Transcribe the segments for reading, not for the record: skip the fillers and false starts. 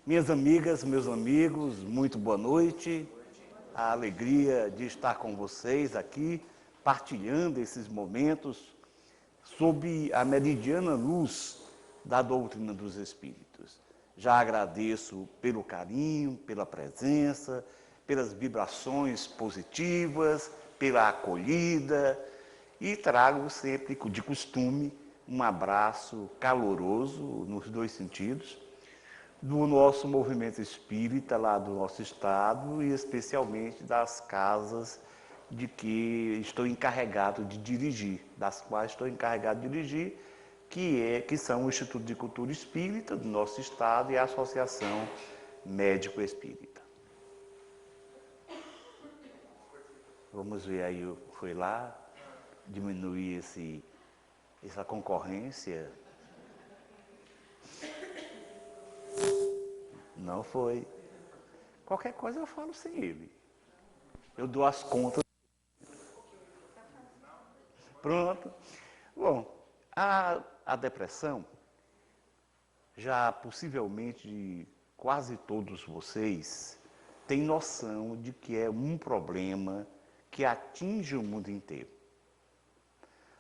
Minhas amigas, meus amigos, muito boa noite. A alegria de estar com vocês aqui, partilhando esses momentos sob a meridiana luz da doutrina dos Espíritos. Já agradeço pelo carinho, pela presença, pelas vibrações positivas, pela acolhida e trago sempre, de costume, um abraço caloroso nos dois sentidos do nosso movimento espírita lá do nosso estado e especialmente das casas de que estou encarregado de dirigir, das quais estou encarregado de dirigir, que são o Instituto de Cultura Espírita do nosso estado e a Associação Médico Espírita. Vamos ver aí, foi lá diminuir essa concorrência. Não foi. Qualquer coisa eu falo sem ele. Eu dou as contas. Pronto. Bom, a depressão, já possivelmente quase todos vocês têm noção de que é um problema que atinge o mundo inteiro.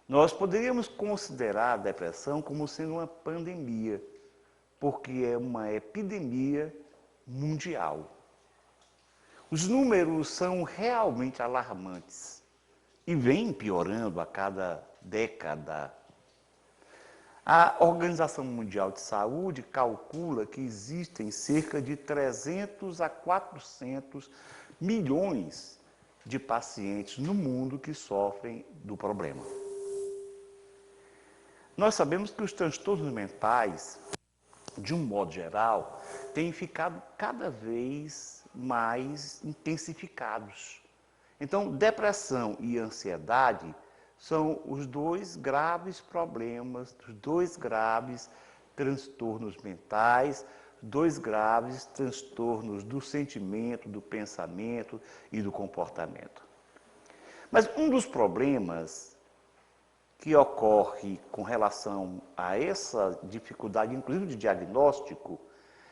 Nós poderíamos considerar a depressão como sendo uma pandemia, porque é uma epidemia mundial. Os números são realmente alarmantes e vêm piorando a cada década. A Organização Mundial de Saúde calcula que existem cerca de 300 a 400 milhões de pacientes no mundo que sofrem do problema. Nós sabemos que os transtornos mentais, de um modo geral, têm ficado cada vez mais intensificados. Então, depressão e ansiedade são os dois graves problemas, os dois graves transtornos mentais, dois graves transtornos do sentimento, do pensamento e do comportamento. Mas um dos problemas que ocorre com relação a essa dificuldade, inclusive de diagnóstico,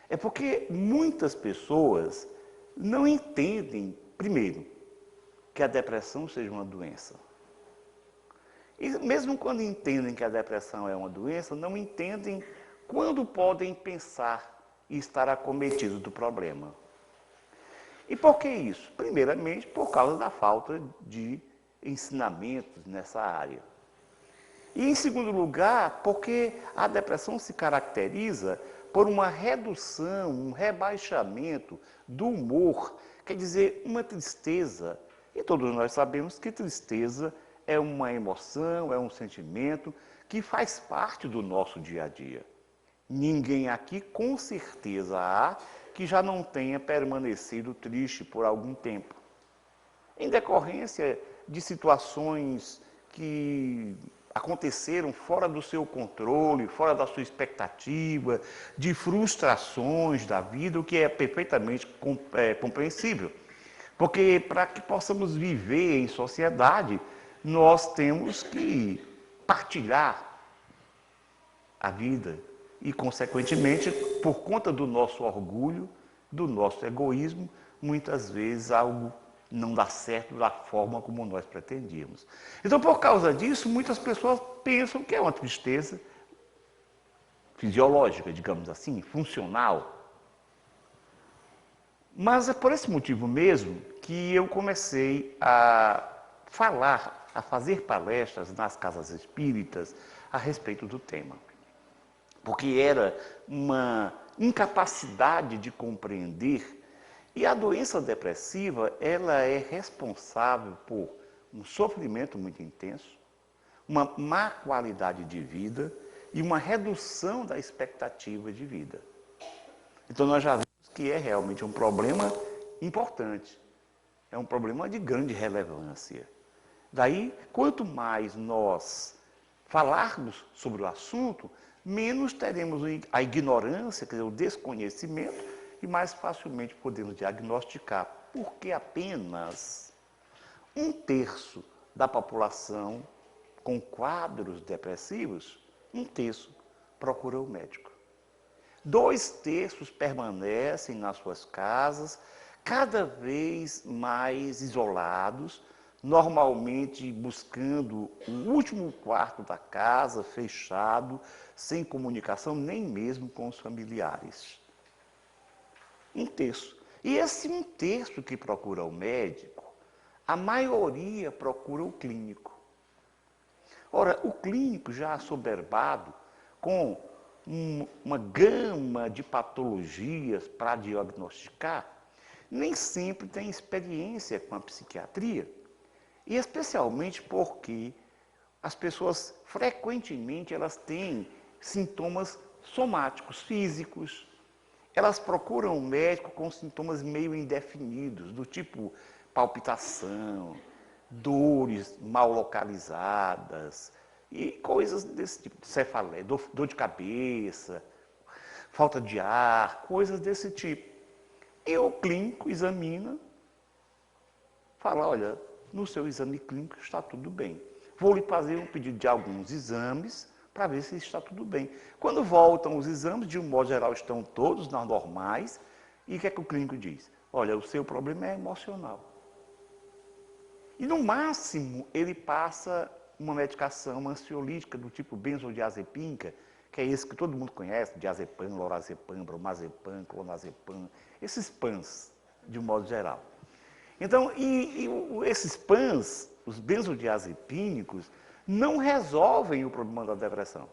é porque muitas pessoas não entendem, primeiro, que a depressão seja uma doença. E mesmo quando entendem que a depressão é uma doença, não entendem quando podem pensar e estar acometidos do problema. E por que isso? Primeiramente, por causa da falta de ensinamentos nessa área. E, em segundo lugar, porque a depressão se caracteriza por uma redução, um rebaixamento do humor, quer dizer, uma tristeza. E todos nós sabemos que tristeza é uma emoção, é um sentimento que faz parte do nosso dia a dia. Ninguém aqui, com certeza, há que já não tenha permanecido triste por algum tempo. Em decorrência de situações que aconteceram fora do seu controle, fora da sua expectativa, de frustrações da vida, o que é perfeitamente compreensível. Porque para que possamos viver em sociedade, nós temos que partilhar a vida e, consequentemente, por conta do nosso orgulho, do nosso egoísmo, muitas vezes algo não dá certo da forma como nós pretendíamos. Então, por causa disso, muitas pessoas pensam que é uma tristeza fisiológica, digamos assim, funcional. Mas é por esse motivo mesmo que eu comecei a falar, a fazer palestras nas casas espíritas a respeito do tema. Porque era uma incapacidade de compreender. E a doença depressiva, ela é responsável por um sofrimento muito intenso, uma má qualidade de vida e uma redução da expectativa de vida. Então nós já vimos que é realmente um problema importante, é um problema de grande relevância. Daí, quanto mais nós falarmos sobre o assunto, menos teremos a ignorância, quer dizer, o desconhecimento, e mais facilmente podemos diagnosticar, porque apenas 1/3 da população com quadros depressivos, 1/3 procura o médico. 2/3 permanecem nas suas casas, cada vez mais isolados, normalmente buscando o último quarto da casa, fechado, sem comunicação, nem mesmo com os familiares. 1/3. E esse 1/3 que procura o médico, a maioria procura o clínico. Ora, o clínico já assoberbado, com uma gama de patologias para diagnosticar, nem sempre tem experiência com a psiquiatria. E especialmente porque as pessoas, frequentemente, elas têm sintomas somáticos, físicos. Elas procuram um médico com sintomas meio indefinidos, do tipo palpitação, dores mal localizadas e coisas desse tipo, cefaleia, dor de cabeça, falta de ar, coisas desse tipo. E o clínico examina, fala, olha, no seu exame clínico está tudo bem. Vou lhe fazer um pedido de alguns exames para ver se está tudo bem. Quando voltam os exames, de um modo geral, estão todos normais. E o que é que o clínico diz? Olha, o seu problema é emocional. E no máximo, ele passa uma medicação ansiolítica do tipo benzodiazepínica, que é esse que todo mundo conhece, diazepam, lorazepam, bromazepam, clonazepam, esses PANs, de um modo geral. Então, esses PANs, os benzodiazepínicos, não resolvem o problema da depressão.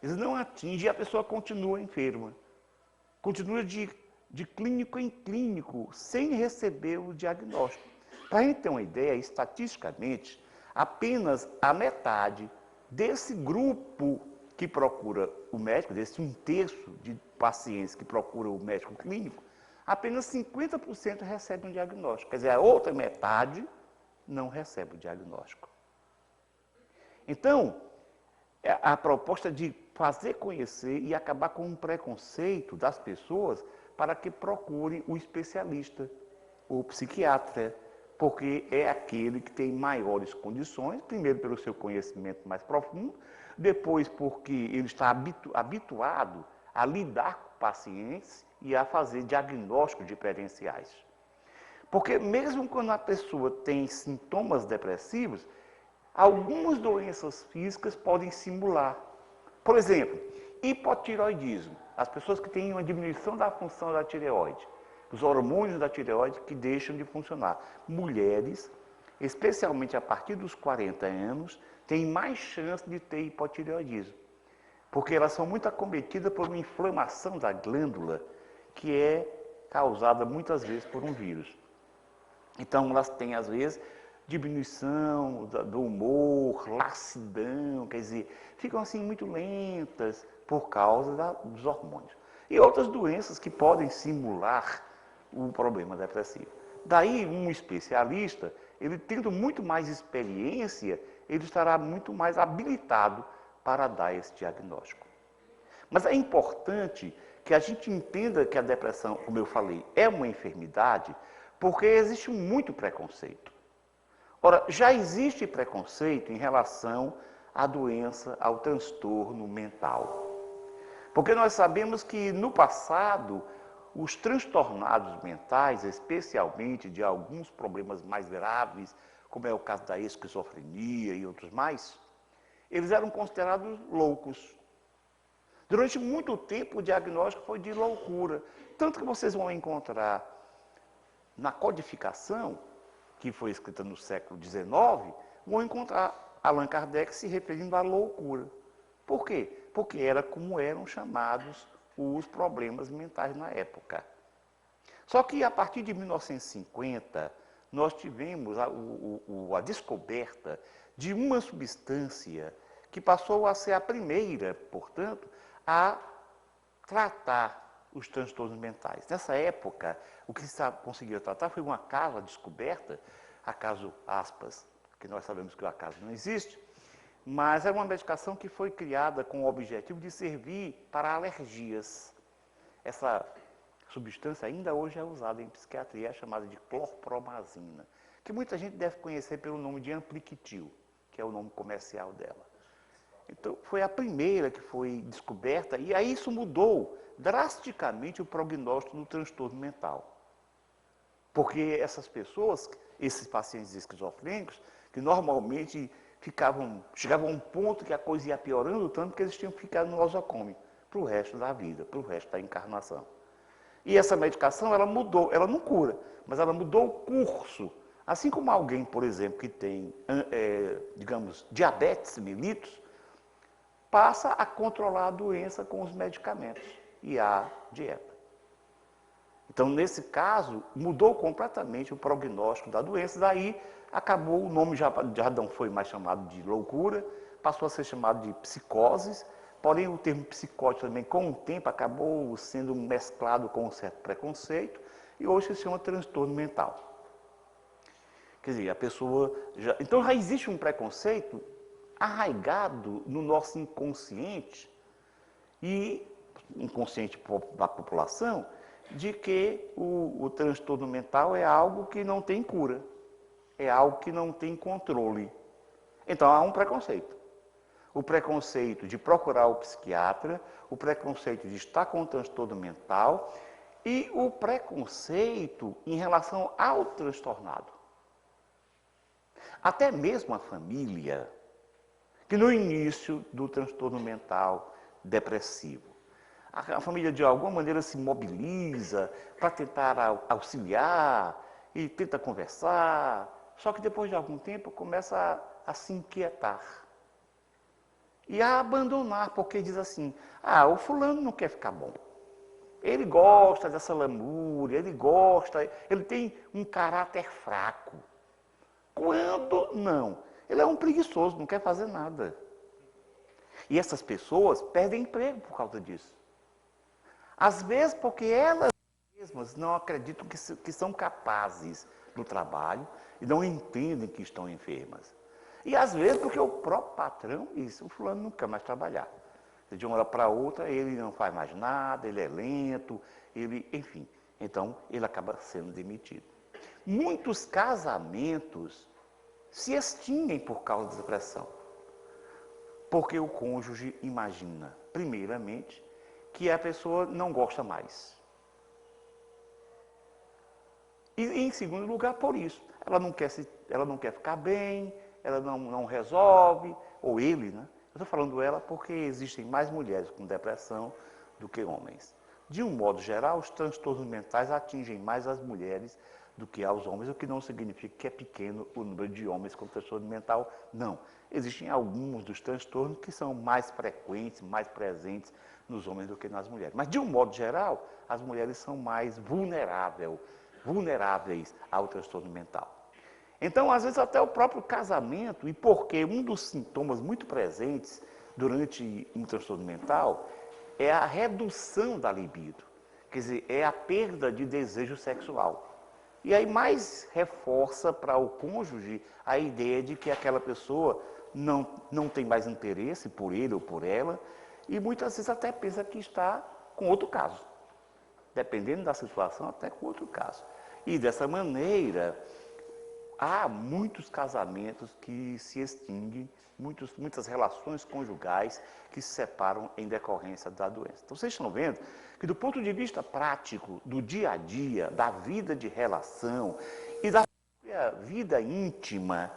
Eles não atingem e a pessoa continua enferma. Continua de clínico em clínico, sem receber o diagnóstico. Para a gente ter uma ideia, estatisticamente, apenas a metade desse grupo que procura o médico, desse 1/3 de pacientes que procuram o médico clínico, apenas 50% recebem um diagnóstico. Quer dizer, a outra metade não recebe o diagnóstico. Então, a proposta de fazer conhecer e acabar com um preconceito das pessoas para que procurem o especialista, o psiquiatra, porque é aquele que tem maiores condições, primeiro pelo seu conhecimento mais profundo, depois porque ele está habituado a lidar com pacientes e a fazer diagnóstico diferenciais. Porque mesmo quando a pessoa tem sintomas depressivos, algumas doenças físicas podem simular. Por exemplo, hipotireoidismo. As pessoas que têm uma diminuição da função da tireoide, os hormônios da tireoide que deixam de funcionar. Mulheres, especialmente a partir dos 40 anos, têm mais chance de ter hipotireoidismo, porque elas são muito acometidas por uma inflamação da glândula que é causada muitas vezes por um vírus. Então elas têm, às vezes, diminuição do humor, lassidão, quer dizer, ficam assim muito lentas por causa dos hormônios. E outras doenças que podem simular o problema depressivo. Daí, um especialista, ele tendo muito mais experiência, ele estará muito mais habilitado para dar esse diagnóstico. Mas é importante que a gente entenda que a depressão, como eu falei, é uma enfermidade, porque existe muito preconceito. Ora, já existe preconceito em relação à doença, ao transtorno mental. Porque nós sabemos que, no passado, os transtornados mentais, especialmente de alguns problemas mais graves, como é o caso da esquizofrenia e outros mais, eles eram considerados loucos. Durante muito tempo, o diagnóstico foi de loucura. Tanto que vocês vão encontrar na codificação, que foi escrita no século XIX, vão encontrar Allan Kardec se referindo à loucura. Por quê? Porque era como eram chamados os problemas mentais na época. Só que a partir de 1950, nós tivemos a descoberta de uma substância que passou a ser a primeira, portanto, a tratar os transtornos mentais. Nessa época, o que se conseguiu tratar foi um acaso, a descoberta, acaso aspas, que nós sabemos que o acaso não existe, mas era uma medicação que foi criada com o objetivo de servir para alergias. Essa substância ainda hoje é usada em psiquiatria, é chamada de clorpromazina, que muita gente deve conhecer pelo nome de Ampliquitil, que é o nome comercial dela. Então, foi a primeira que foi descoberta, e aí isso mudou drasticamente o prognóstico do transtorno mental. Porque essas pessoas, esses pacientes esquizofrênicos, que normalmente chegavam a um ponto que a coisa ia piorando tanto que eles tinham que ficar no nosocômio para o resto da vida, para o resto da encarnação. E essa medicação, ela mudou, ela não cura, mas ela mudou o curso. Assim como alguém, por exemplo, que tem, digamos, diabetes mellitus, passa a controlar a doença com os medicamentos e a dieta. Então, nesse caso, mudou completamente o prognóstico da doença, daí acabou, o nome já não foi mais chamado de loucura, passou a ser chamado de psicoses, porém o termo psicótico também, com o tempo, acabou sendo mesclado com um certo preconceito, e hoje se chama transtorno mental. Quer dizer, a pessoa então já existe um preconceito arraigado no nosso inconsciente, e inconsciente da população, de que o transtorno mental é algo que não tem cura, é algo que não tem controle. Então há um preconceito. O preconceito de procurar o psiquiatra, o preconceito de estar com um transtorno mental e o preconceito em relação ao transtornado. Até mesmo a família, que no início do transtorno mental depressivo, a família de alguma maneira se mobiliza para tentar auxiliar e tenta conversar, só que depois de algum tempo começa a se inquietar e a abandonar, porque diz assim, o fulano não quer ficar bom. Ele gosta dessa lamúria, ele tem um caráter fraco. Quando não, ele é um preguiçoso, não quer fazer nada. E essas pessoas perdem emprego por causa disso. Às vezes porque elas mesmas não acreditam que são capazes do trabalho e não entendem que estão enfermas. E às vezes porque o próprio patrão diz, o fulano não quer mais trabalhar. De uma hora para outra ele não faz mais nada, ele é lento, enfim. Então ele acaba sendo demitido. Muitos casamentos se extinguem por causa da depressão. Porque o cônjuge imagina, primeiramente, que a pessoa não gosta mais. E, em segundo lugar, por isso. Ela não quer ficar bem, ela não resolve, ou ele, né? Eu estou falando ela porque existem mais mulheres com depressão do que homens. De um modo geral, os transtornos mentais atingem mais as mulheres do que aos homens, o que não significa que é pequeno o número de homens com transtorno mental, não. Existem alguns dos transtornos que são mais frequentes, mais presentes nos homens do que nas mulheres. Mas, de um modo geral, as mulheres são mais vulneráveis ao transtorno mental. Então, às vezes, até o próprio casamento, e porque um dos sintomas muito presentes durante um transtorno mental é a redução da libido, quer dizer, é a perda de desejo sexual. E aí mais reforça para o cônjuge a ideia de que aquela pessoa não tem mais interesse por ele ou por ela, e muitas vezes até pensa que está com outro caso. Dependendo da situação, até com outro caso. E dessa maneira, há muitos casamentos que se extinguem, muitas relações conjugais que se separam em decorrência da doença. Então, vocês estão vendo que, do ponto de vista prático, do dia a dia, da vida de relação e da vida íntima,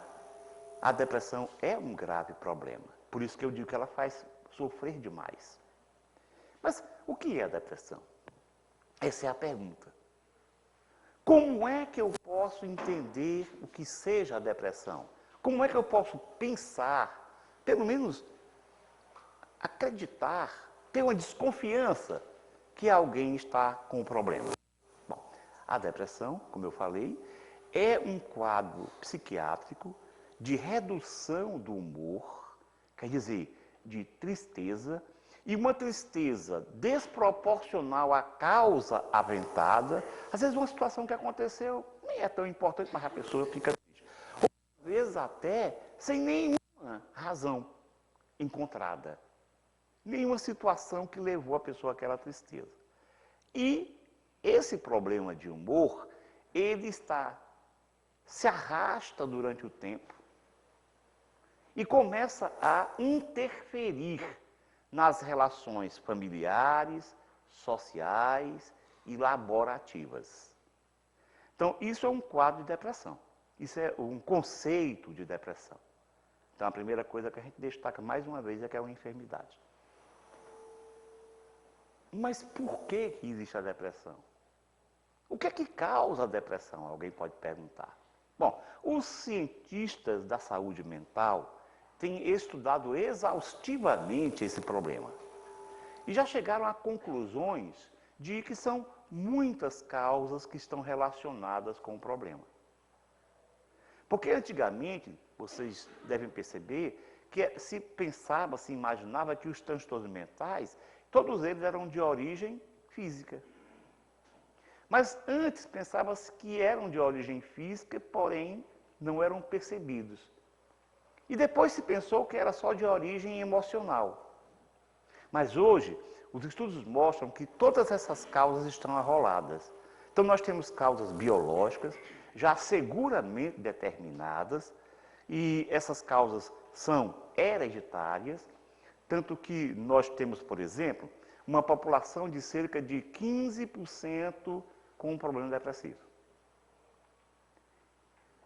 a depressão é um grave problema. Por isso que eu digo que ela faz sofrer demais. Mas o que é a depressão? Essa é a pergunta. Como é que eu posso entender o que seja a depressão? Como é que eu posso pensar, pelo menos acreditar, ter uma desconfiança que alguém está com um problema? Bom, a depressão, como eu falei, é um quadro psiquiátrico de redução do humor, quer dizer, de tristeza, e uma tristeza desproporcional à causa aventada. Às vezes uma situação que aconteceu nem é tão importante, mas a pessoa fica triste. Ou às vezes até sem nenhuma razão encontrada. Nenhuma situação que levou a pessoa àquela tristeza. E esse problema de humor, ele se arrasta durante o tempo. e começa a interferir nas relações familiares, sociais e laborativas. Então, isso é um quadro de depressão. Isso é um conceito de depressão. Então, a primeira coisa que a gente destaca mais uma vez é que é uma enfermidade. Mas por que existe a depressão? O que é que causa a depressão? Alguém pode perguntar. Bom, os cientistas da saúde mental têm estudado exaustivamente esse problema. E já chegaram a conclusões de que são muitas causas que estão relacionadas com o problema. Porque antigamente, vocês devem perceber, que se pensava, se imaginava que os transtornos mentais, todos eles eram de origem física. Mas antes pensava-se que eram de origem física, porém não eram percebidos. E depois se pensou que era só de origem emocional. Mas hoje, os estudos mostram que todas essas causas estão arroladas. Então nós temos causas biológicas, já seguramente determinadas, e essas causas são hereditárias, tanto que nós temos, por exemplo, uma população de cerca de 15% com um problema depressivo.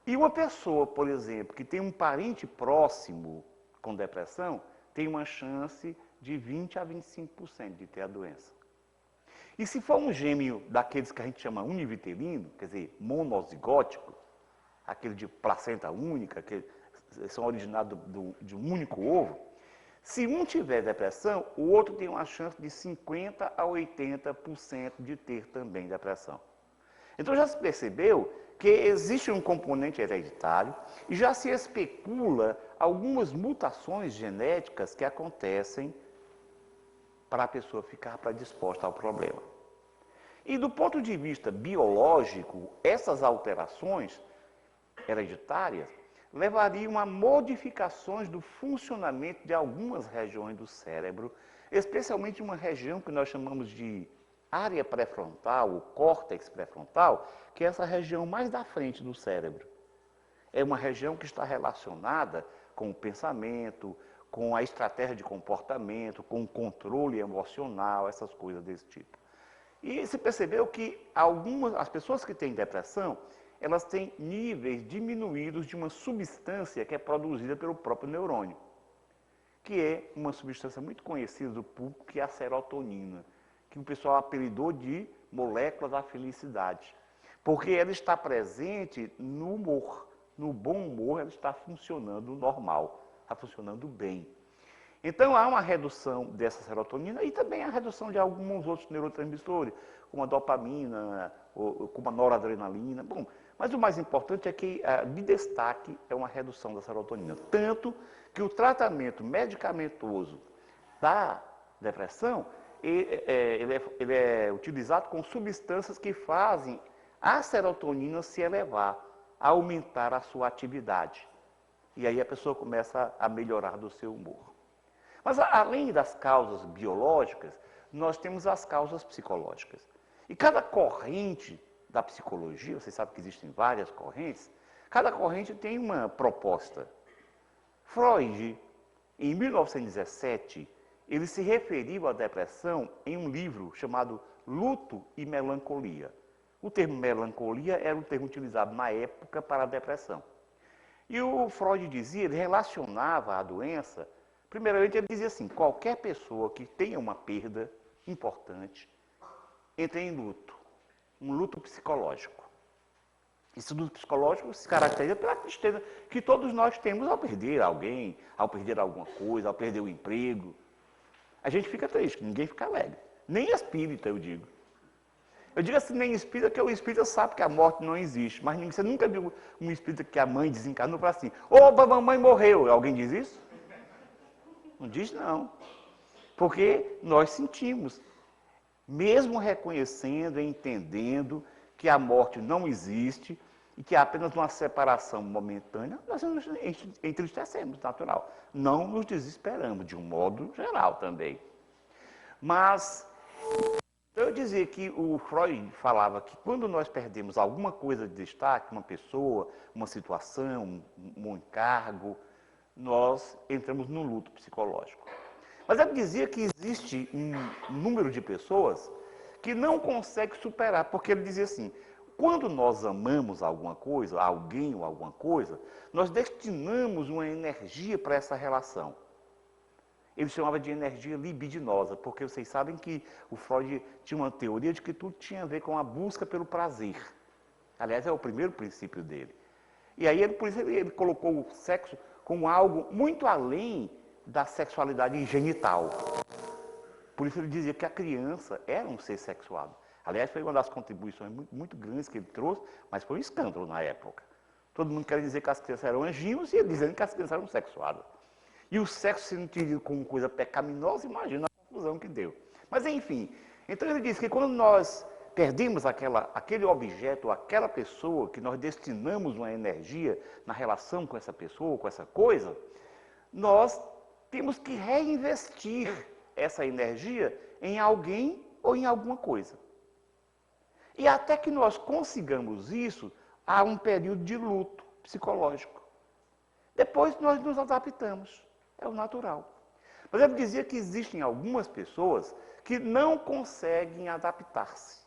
E uma pessoa, por exemplo, que tem um parente próximo com depressão, tem uma chance de 20 a 25% de ter a doença. E se for um gêmeo daqueles que a gente chama univitelino, quer dizer, monozigótico, aquele de placenta única, que são originados de um único ovo, se um tiver depressão, o outro tem uma chance de 50 a 80% de ter também depressão. Então já se percebeu que existe um componente hereditário e já se especula algumas mutações genéticas que acontecem para a pessoa ficar predisposta ao problema. E do ponto de vista biológico, essas alterações hereditárias levariam a modificações do funcionamento de algumas regiões do cérebro, especialmente uma região que nós chamamos de área pré-frontal, o córtex pré-frontal, que é essa região mais da frente do cérebro. É uma região que está relacionada com o pensamento, com a estratégia de comportamento, com o controle emocional, essas coisas desse tipo. E se percebeu que as pessoas que têm depressão, elas têm níveis diminuídos de uma substância que é produzida pelo próprio neurônio, que é uma substância muito conhecida do público, que é a serotonina, que o pessoal apelidou de molécula da felicidade, porque ela está presente no humor. No bom humor, ela está funcionando normal, está funcionando bem. Então, há uma redução dessa serotonina e também a redução de alguns outros neurotransmissores, como a dopamina, como a noradrenalina. Bom, mas o mais importante é que, de destaque, é uma redução da serotonina. Tanto que o tratamento medicamentoso da depressão, ele é utilizado com substâncias que fazem a serotonina se elevar, aumentar a sua atividade. E aí a pessoa começa a melhorar do seu humor. Mas além das causas biológicas, nós temos as causas psicológicas. E cada corrente da psicologia, vocês sabem que existem várias correntes, cada corrente tem uma proposta. Freud, em 1917, ele se referiu à depressão em um livro chamado Luto e Melancolia. O termo melancolia era o termo utilizado na época para a depressão. E o Freud dizia, ele relacionava a doença, primeiramente ele dizia assim, qualquer pessoa que tenha uma perda importante, entra em luto, um luto psicológico. Esse luto psicológico se caracteriza pela tristeza que todos nós temos ao perder alguém, ao perder alguma coisa, ao perder o emprego. A gente fica triste, ninguém fica alegre. Nem espírita, eu digo. Eu digo assim, nem espírita, porque o espírita sabe que a morte não existe. Mas você nunca viu um espírita que a mãe desencarnou e fala assim, opa, mamãe morreu. Alguém diz isso? Não diz não. Porque nós sentimos. Mesmo reconhecendo e entendendo que a morte não existe e que é apenas uma separação momentânea, nós nos entristecemos, natural. Não nos desesperamos, de um modo geral também. Mas eu dizia que o Freud falava que quando nós perdemos alguma coisa de destaque, uma pessoa, uma situação, um encargo, nós entramos num luto psicológico. Mas ele dizia que existe um número de pessoas que não consegue superar, porque ele dizia assim, quando nós amamos alguma coisa, alguém ou alguma coisa, nós destinamos uma energia para essa relação. Ele chamava de energia libidinosa, porque vocês sabem que o Freud tinha uma teoria de que tudo tinha a ver com a busca pelo prazer. Aliás, é o primeiro princípio dele. E aí, por isso, ele colocou o sexo como algo muito além da sexualidade genital. Por isso ele dizia que a criança era um ser sexuado. Aliás, foi uma das contribuições muito grandes que ele trouxe, mas foi um escândalo na época. Todo mundo queria dizer que as crianças eram anjinhos e ele dizendo que as crianças eram sexuadas. E o sexo sendo entendido como coisa pecaminosa, imagina a confusão que deu. Mas enfim, então ele disse que quando nós perdemos aquele objeto, aquela pessoa, que nós destinamos uma energia na relação com essa pessoa, com essa coisa, nós temos que reinvestir essa energia em alguém ou em alguma coisa. E até que nós consigamos isso, há um período de luto psicológico. Depois nós nos adaptamos. É o natural. Mas ele dizia que existem algumas pessoas que não conseguem adaptar-se.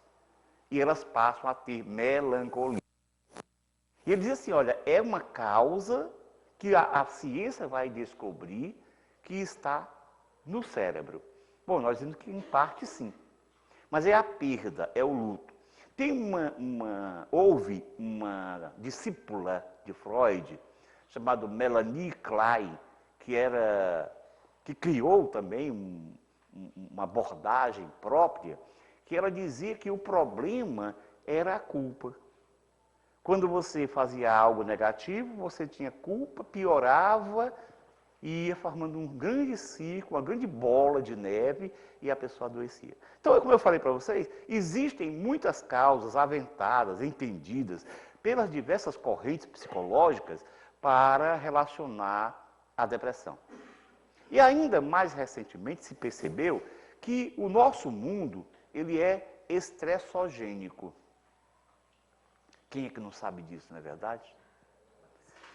E elas passam a ter melancolia. E ele dizia assim, olha, é uma causa que a ciência vai descobrir que está no cérebro. Bom, nós dizemos que em parte sim. Mas é a perda, é o luto. Houve uma discípula de Freud, chamada Melanie Klein, que criou também uma abordagem própria, que ela dizia que o problema era a culpa. Quando você fazia algo negativo, você tinha culpa, piorava e ia formando um grande círculo, uma grande bola de neve e a pessoa adoecia. Então, como eu falei para vocês, existem muitas causas aventadas, entendidas pelas diversas correntes psicológicas para relacionar a depressão. E ainda mais recentemente se percebeu que o nosso mundo, ele é estressogênico. Quem é que não sabe disso, não é verdade?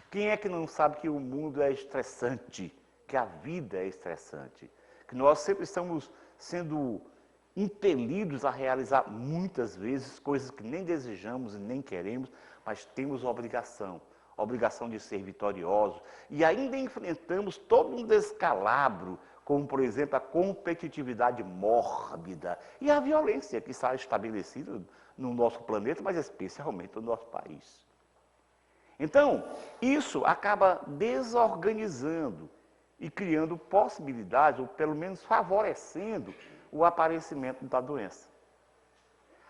Quem é que não sabe que o mundo é estressante, que a vida é estressante, que nós sempre estamos sendo impelidos a realizar muitas vezes coisas que nem desejamos e nem queremos, mas temos obrigação de ser vitoriosos, e ainda enfrentamos todo um descalabro, como, por exemplo, a competitividade mórbida e a violência que está estabelecida no nosso planeta, mas especialmente no nosso país. Então, isso acaba desorganizando e criando possibilidades, ou pelo menos favorecendo o aparecimento da doença.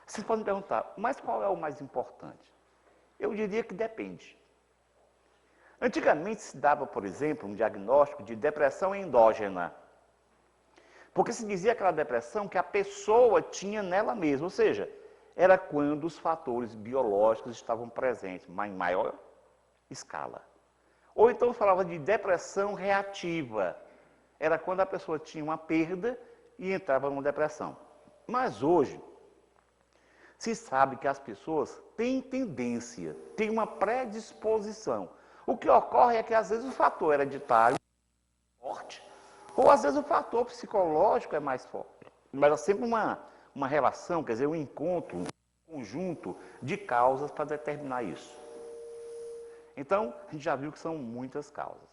Vocês podem perguntar, mas qual é o mais importante? Eu diria que depende. Antigamente se dava, por exemplo, um diagnóstico de depressão endógena. Porque se dizia aquela depressão que a pessoa tinha nela mesma, ou seja, era quando os fatores biológicos estavam presentes, mas em maior escala. Ou então falava de depressão reativa. Era quando a pessoa tinha uma perda e entrava numa depressão. Mas hoje, se sabe que as pessoas têm tendência, têm uma predisposição. O que ocorre é que às vezes o fator hereditário é forte, ou às vezes o fator psicológico é mais forte. Mas há sempre uma relação, quer dizer, um encontro, um conjunto de causas para determinar isso. Então, a gente já viu que são muitas causas.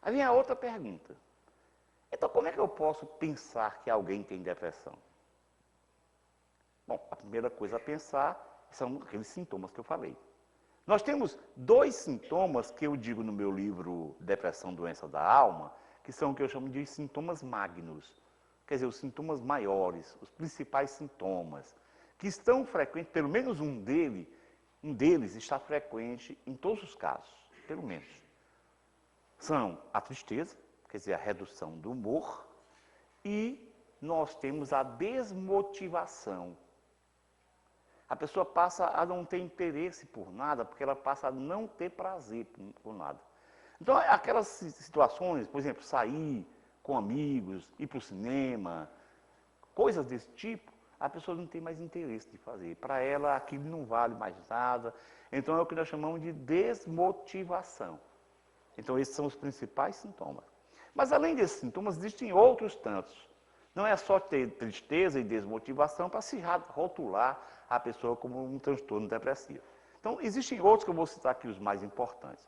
Aí vem a outra pergunta. Então, como é que eu posso pensar que alguém tem depressão? Bom, a primeira coisa a pensar são aqueles sintomas que eu falei. Nós temos 2 sintomas que eu digo no meu livro Depressão, Doença da Alma, que são o que eu chamo de sintomas magnos. Quer dizer, os sintomas maiores, os principais sintomas, que estão frequentes, pelo menos um deles está frequente em todos os casos, pelo menos. São a tristeza, quer dizer, a redução do humor, e nós temos a desmotivação. A pessoa passa a não ter interesse por nada, porque ela passa a não ter prazer por nada. Então, aquelas situações, por exemplo, sair com amigos, ir para o cinema, coisas desse tipo, a pessoa não tem mais interesse de fazer. Para ela, aquilo não vale mais nada. Então, é o que nós chamamos de desmotivação. Então, esses são os principais sintomas. Mas, além desses sintomas, existem outros tantos. Não é só ter tristeza e desmotivação para se rotular a pessoa como um transtorno depressivo. Então, existem outros que eu vou citar aqui os mais importantes.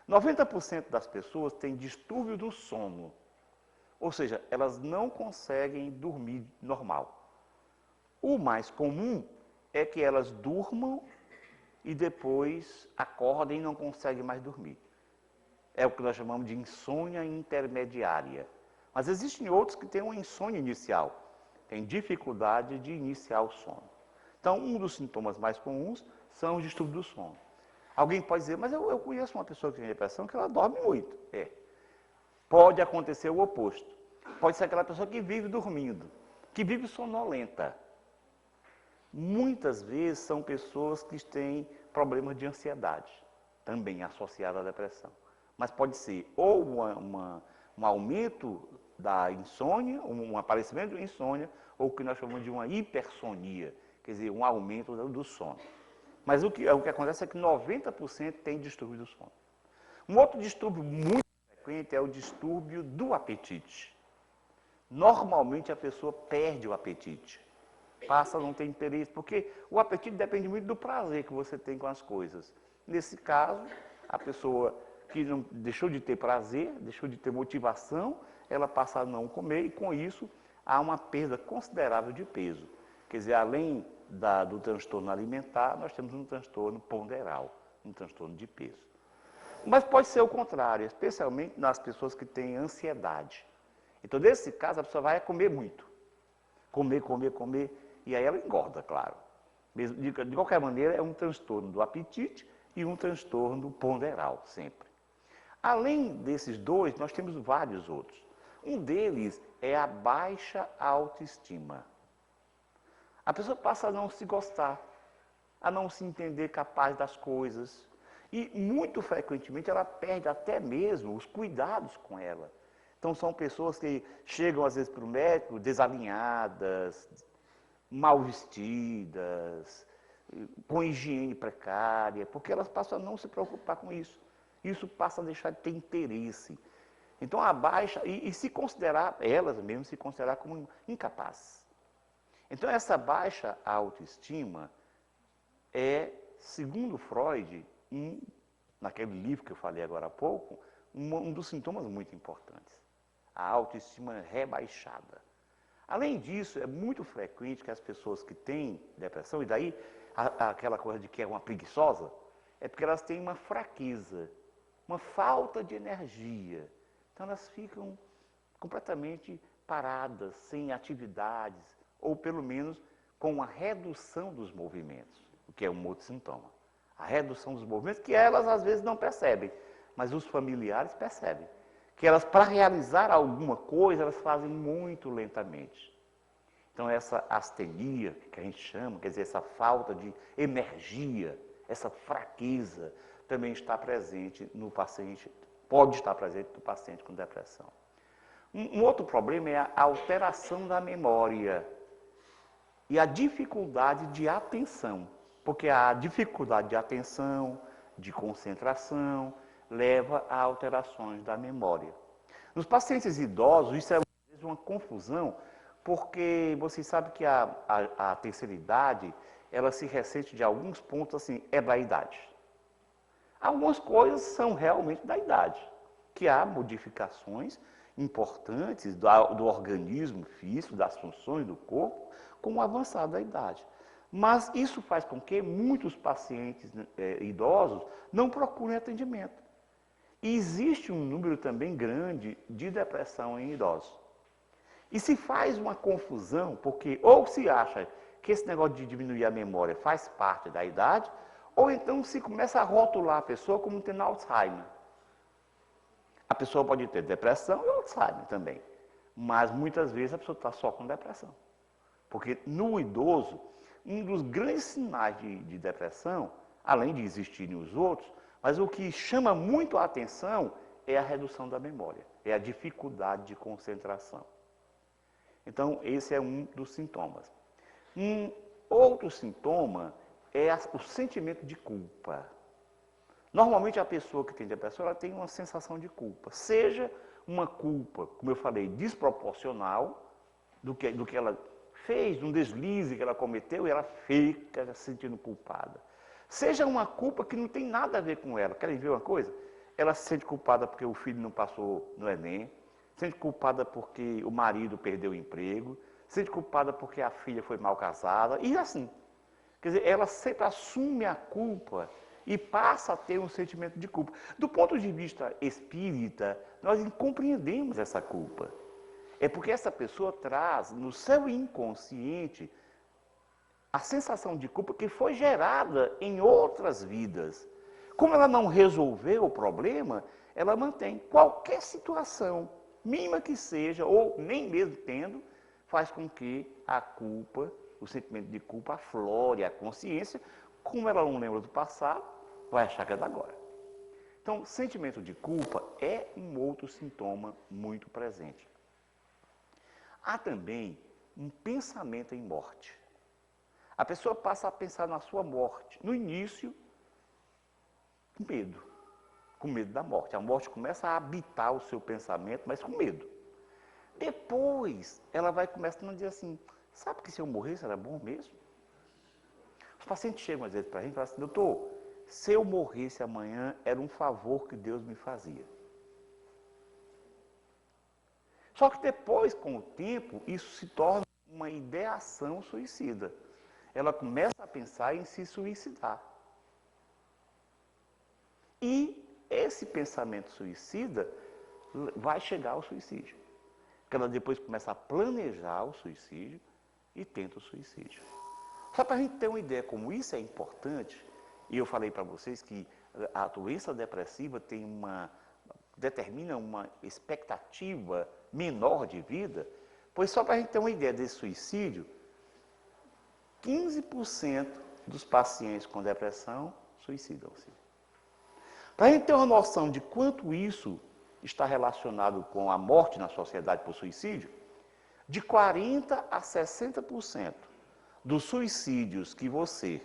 90% das pessoas têm distúrbio do sono. Ou seja, elas não conseguem dormir normal. O mais comum é que elas durmam e depois acordem e não conseguem mais dormir. É o que nós chamamos de insônia intermediária. Mas existem outros que têm uma insônia inicial, têm dificuldade de iniciar o sono. Então, um dos sintomas mais comuns são os distúrbios do sono. Alguém pode dizer, mas eu conheço uma pessoa que tem depressão que ela dorme muito. Pode acontecer o oposto. Pode ser aquela pessoa que vive dormindo, que vive sonolenta. Muitas vezes são pessoas que têm problemas de ansiedade, também associada à depressão. Mas pode ser ou um aumento da insônia, um aparecimento de insônia, ou o que nós chamamos de uma hipersonia, quer dizer, um aumento do sono. Mas o que acontece é que 90% tem distúrbio do sono. Um outro distúrbio muito frequente é o distúrbio do apetite. Normalmente a pessoa perde o apetite, passa a não ter interesse, porque o apetite depende muito do prazer que você tem com as coisas. Nesse caso, a pessoa que não deixou de ter prazer, deixou de ter motivação, ela passa a não comer e com isso há uma perda considerável de peso. Quer dizer, além do transtorno alimentar, nós temos um transtorno ponderal, um transtorno de peso. Mas pode ser o contrário, especialmente nas pessoas que têm ansiedade. Então, nesse caso, a pessoa vai comer muito. Comer, e aí ela engorda, claro. De qualquer maneira, é um transtorno do apetite e um transtorno ponderal, sempre. Além desses dois, nós temos vários outros. Um deles é a baixa autoestima. A pessoa passa a não se gostar, a não se entender capaz das coisas. E, muito frequentemente, ela perde até mesmo os cuidados com ela. Então, são pessoas que chegam, às vezes, para o médico desalinhadas, mal vestidas, com higiene precária, porque elas passam a não se preocupar com isso. Isso passa a deixar de ter interesse. Então, a baixa, e se considerar, elas mesmas se considerar como incapazes. Então, essa baixa autoestima é, segundo Freud, naquele livro que eu falei agora há pouco, um dos sintomas muito importantes. A autoestima rebaixada. Além disso, é muito frequente que as pessoas que têm depressão, e daí aquela coisa de que é uma preguiçosa, é porque elas têm uma fraqueza, uma falta de energia. Então elas ficam completamente paradas, sem atividades, ou pelo menos com uma redução dos movimentos, o que é um outro sintoma. A redução dos movimentos que elas às vezes não percebem, mas os familiares percebem. Que elas, para realizar alguma coisa, elas fazem muito lentamente. Então, essa astenia, que a gente chama, quer dizer, essa falta de energia, essa fraqueza, também está presente no paciente, pode estar presente no paciente com depressão. Um outro problema é a alteração da memória e a dificuldade de atenção, porque a dificuldade de atenção, de concentração, leva a alterações da memória. Nos pacientes idosos, isso é uma confusão, porque vocês sabem que a terceira idade, ela se ressente de alguns pontos, assim, é da idade. Algumas coisas são realmente da idade, que há modificações importantes do organismo físico, das funções do corpo, com o avançar da idade. Mas isso faz com que muitos pacientes idosos não procurem atendimento. E existe um número também grande de depressão em idosos. E se faz uma confusão, porque ou se acha que esse negócio de diminuir a memória faz parte da idade, ou então se começa a rotular a pessoa como tendo Alzheimer. A pessoa pode ter depressão e Alzheimer também, mas muitas vezes a pessoa está só com depressão. Porque no idoso, um dos grandes sinais de depressão, além de existirem os outros, mas o que chama muito a atenção é a redução da memória, é a dificuldade de concentração. Então, esse é um dos sintomas. Um outro sintoma é o sentimento de culpa. Normalmente a pessoa que tem depressão, ela tem uma sensação de culpa. Seja uma culpa, como eu falei, desproporcional do que ela fez, um deslize que ela cometeu e ela fica se sentindo culpada. Seja uma culpa que não tem nada a ver com ela. Querem ver uma coisa? Ela se sente culpada porque o filho não passou no Enem, se sente culpada porque o marido perdeu o emprego, se sente culpada porque a filha foi mal casada, e assim. Quer dizer, ela sempre assume a culpa e passa a ter um sentimento de culpa. Do ponto de vista espírita, nós compreendemos essa culpa. É porque essa pessoa traz no seu inconsciente a sensação de culpa que foi gerada em outras vidas. Como ela não resolveu o problema, ela mantém qualquer situação, mínima que seja, ou nem mesmo tendo, faz com que a culpa, o sentimento de culpa aflore a consciência. Como ela não lembra do passado, vai achar que é da agora. Então, sentimento de culpa é um outro sintoma muito presente. Há também um pensamento em morte. A pessoa passa a pensar na sua morte. No início, com medo da morte. A morte começa a habitar o seu pensamento, mas com medo. Depois, ela vai começando a dizer assim, sabe que se eu morresse era bom mesmo? Os pacientes chegam às vezes para a gente e falam assim, doutor, se eu morresse amanhã, era um favor que Deus me fazia. Só que depois, com o tempo, isso se torna uma ideação suicida. Ela começa a pensar em se suicidar. E esse pensamento suicida vai chegar ao suicídio. Porque ela depois começa a planejar o suicídio e tenta o suicídio. Só para a gente ter uma ideia como isso é importante, e eu falei para vocês que a doença depressiva determina uma expectativa menor de vida, pois só para a gente ter uma ideia desse suicídio, 15% dos pacientes com depressão suicidam-se. Para a gente ter uma noção de quanto isso está relacionado com a morte na sociedade por suicídio, de 40% a 60% dos suicídios que você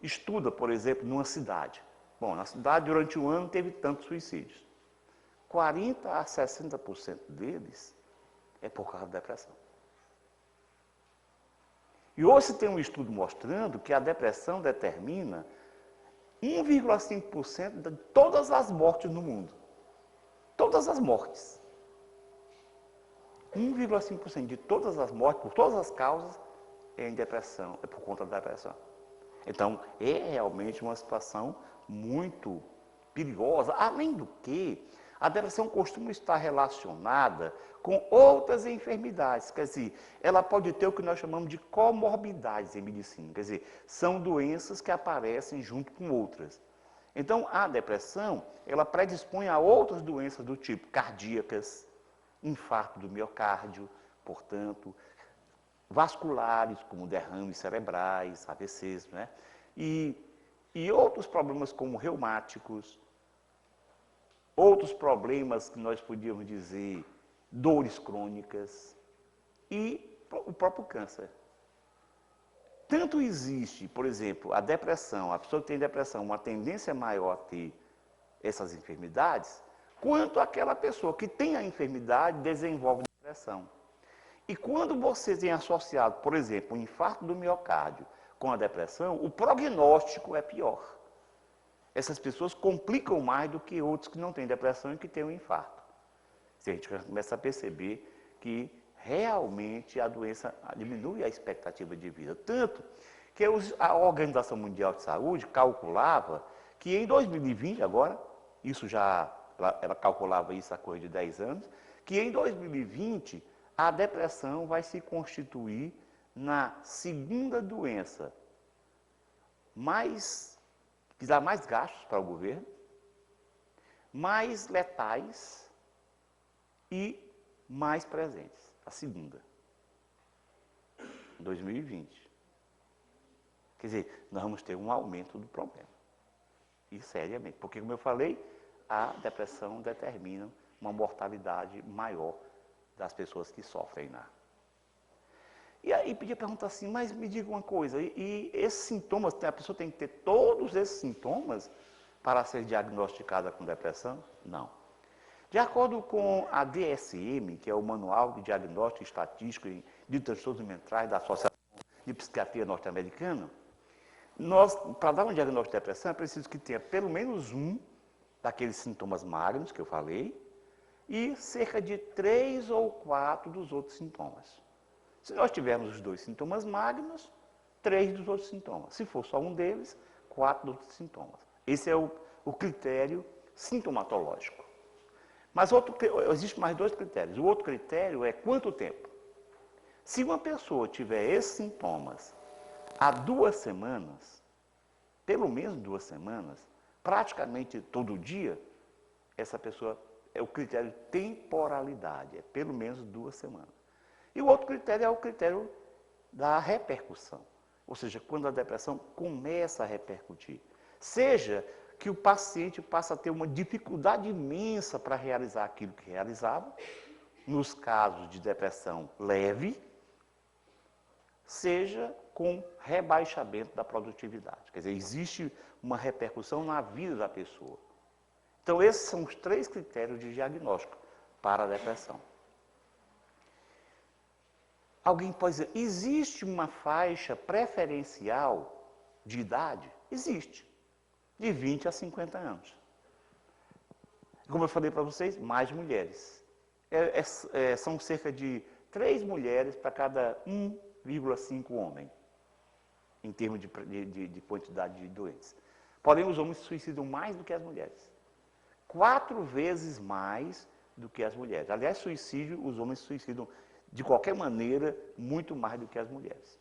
estuda, por exemplo, numa cidade. Bom, na cidade, durante o ano, teve tantos suicídios. 40% a 60% deles é por causa da depressão. E hoje se tem um estudo mostrando que a depressão determina 1,5% de todas as mortes no mundo. Todas as mortes. 1,5% de todas as mortes, por todas as causas, é em depressão, é por conta da depressão. Então, é realmente uma situação muito perigosa. Além do que, a depressão costuma estar relacionada com outras enfermidades. Quer dizer, ela pode ter o que nós chamamos de comorbidades em medicina. Quer dizer, são doenças que aparecem junto com outras. Então, a depressão, ela predispõe a outras doenças do tipo cardíacas, infarto do miocárdio, portanto, vasculares, como derrames cerebrais, AVCs, né? E outros problemas como reumáticos, outros problemas que nós podíamos dizer dores crônicas e o próprio câncer. Tanto existe, por exemplo, a depressão, a pessoa que tem depressão, uma tendência maior a ter essas enfermidades, quanto aquela pessoa que tem a enfermidade desenvolve depressão. E quando você tem associado, por exemplo, o infarto do miocárdio com a depressão, o prognóstico é pior. Essas pessoas complicam mais do que outros que não têm depressão e que têm um infarto. Se a gente começa a perceber que realmente a doença diminui a expectativa de vida. Tanto que a Organização Mundial de Saúde calculava que em 2020, agora, ela calculava isso há coisa de 10 anos, que em 2020 a depressão vai se constituir na segunda doença que dá mais gastos para o governo, mais letais e mais presentes. A segunda, 2020. Quer dizer, nós vamos ter um aumento do problema. E seriamente, porque como eu falei, a depressão determina uma mortalidade maior das pessoas que sofrem lá. E aí podia perguntar assim, mas me diga uma coisa, e esses sintomas, a pessoa tem que ter todos esses sintomas para ser diagnosticada com depressão? Não. De acordo com a DSM, que é o Manual de Diagnóstico Estatístico de Transtornos Mentais da Associação de Psiquiatria Norte-Americana, para dar um diagnóstico de depressão, é preciso que tenha pelo menos um daqueles sintomas magnos que eu falei e cerca de 3 ou 4 dos outros sintomas. Se nós tivermos os 2 sintomas magnos, 3 dos outros sintomas. Se for só um deles, 4 dos outros sintomas. Esse é o critério sintomatológico. Mas existe mais 2 critérios. O outro critério é quanto tempo. Se uma pessoa tiver esses sintomas há 2 semanas, pelo menos 2 semanas, praticamente todo dia, essa pessoa é o critério temporalidade, é pelo menos 2 semanas. E o outro critério é o critério da repercussão, ou seja, quando a depressão começa a repercutir. Seja que o paciente passa a ter uma dificuldade imensa para realizar aquilo que realizava, nos casos de depressão leve, seja com rebaixamento da produtividade. Quer dizer, existe uma repercussão na vida da pessoa. Então, esses são os 3 critérios de diagnóstico para a depressão. Alguém pode dizer, existe uma faixa preferencial de idade? Existe. De 20 a 50 anos. Como eu falei para vocês, mais mulheres. São cerca de 3 mulheres para cada 1,5 homem, em termos de quantidade de doentes. Porém, os homens se suicidam mais do que as mulheres. 4 vezes mais do que as mulheres. Aliás, suicídio, os homens se suicidam de qualquer maneira muito mais do que as mulheres.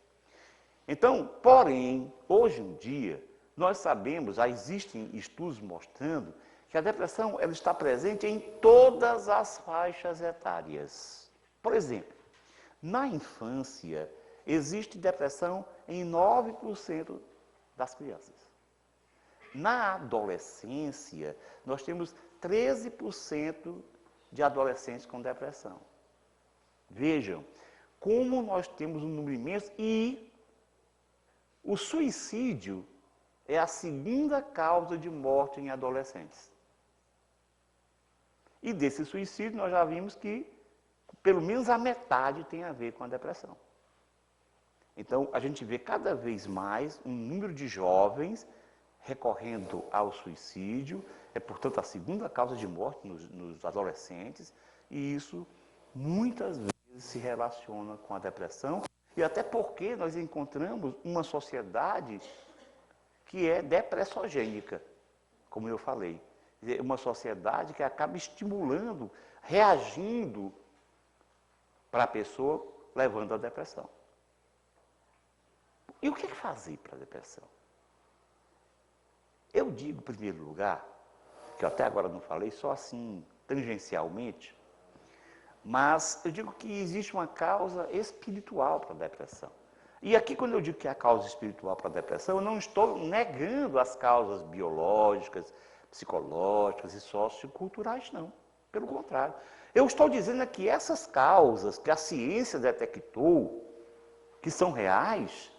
Então, porém, hoje em dia, nós sabemos, já existem estudos mostrando que a depressão ela está presente em todas as faixas etárias. Por exemplo, na infância, existe depressão em 9% das crianças. Na adolescência, nós temos 13% de adolescentes com depressão. Vejam, como nós temos um número imenso e o suicídio é a segunda causa de morte em adolescentes. E desse suicídio nós já vimos que pelo menos a metade tem a ver com a depressão. Então a gente vê cada vez mais um número de jovens recorrendo ao suicídio, é portanto a segunda causa de morte nos adolescentes, e isso muitas vezes se relaciona com a depressão, e até porque nós encontramos uma sociedade que é depressogênica, como eu falei. É uma sociedade que acaba estimulando, reagindo para a pessoa, levando à depressão. E o que fazer para a depressão? Eu digo, em primeiro lugar, que eu até agora não falei, só assim, tangencialmente, mas eu digo que existe uma causa espiritual para a depressão. E aqui, quando eu digo que é a causa espiritual para a depressão, eu não estou negando as causas biológicas, psicológicas e socioculturais, não. Pelo contrário. Eu estou dizendo que essas causas que a ciência detectou, que são reais,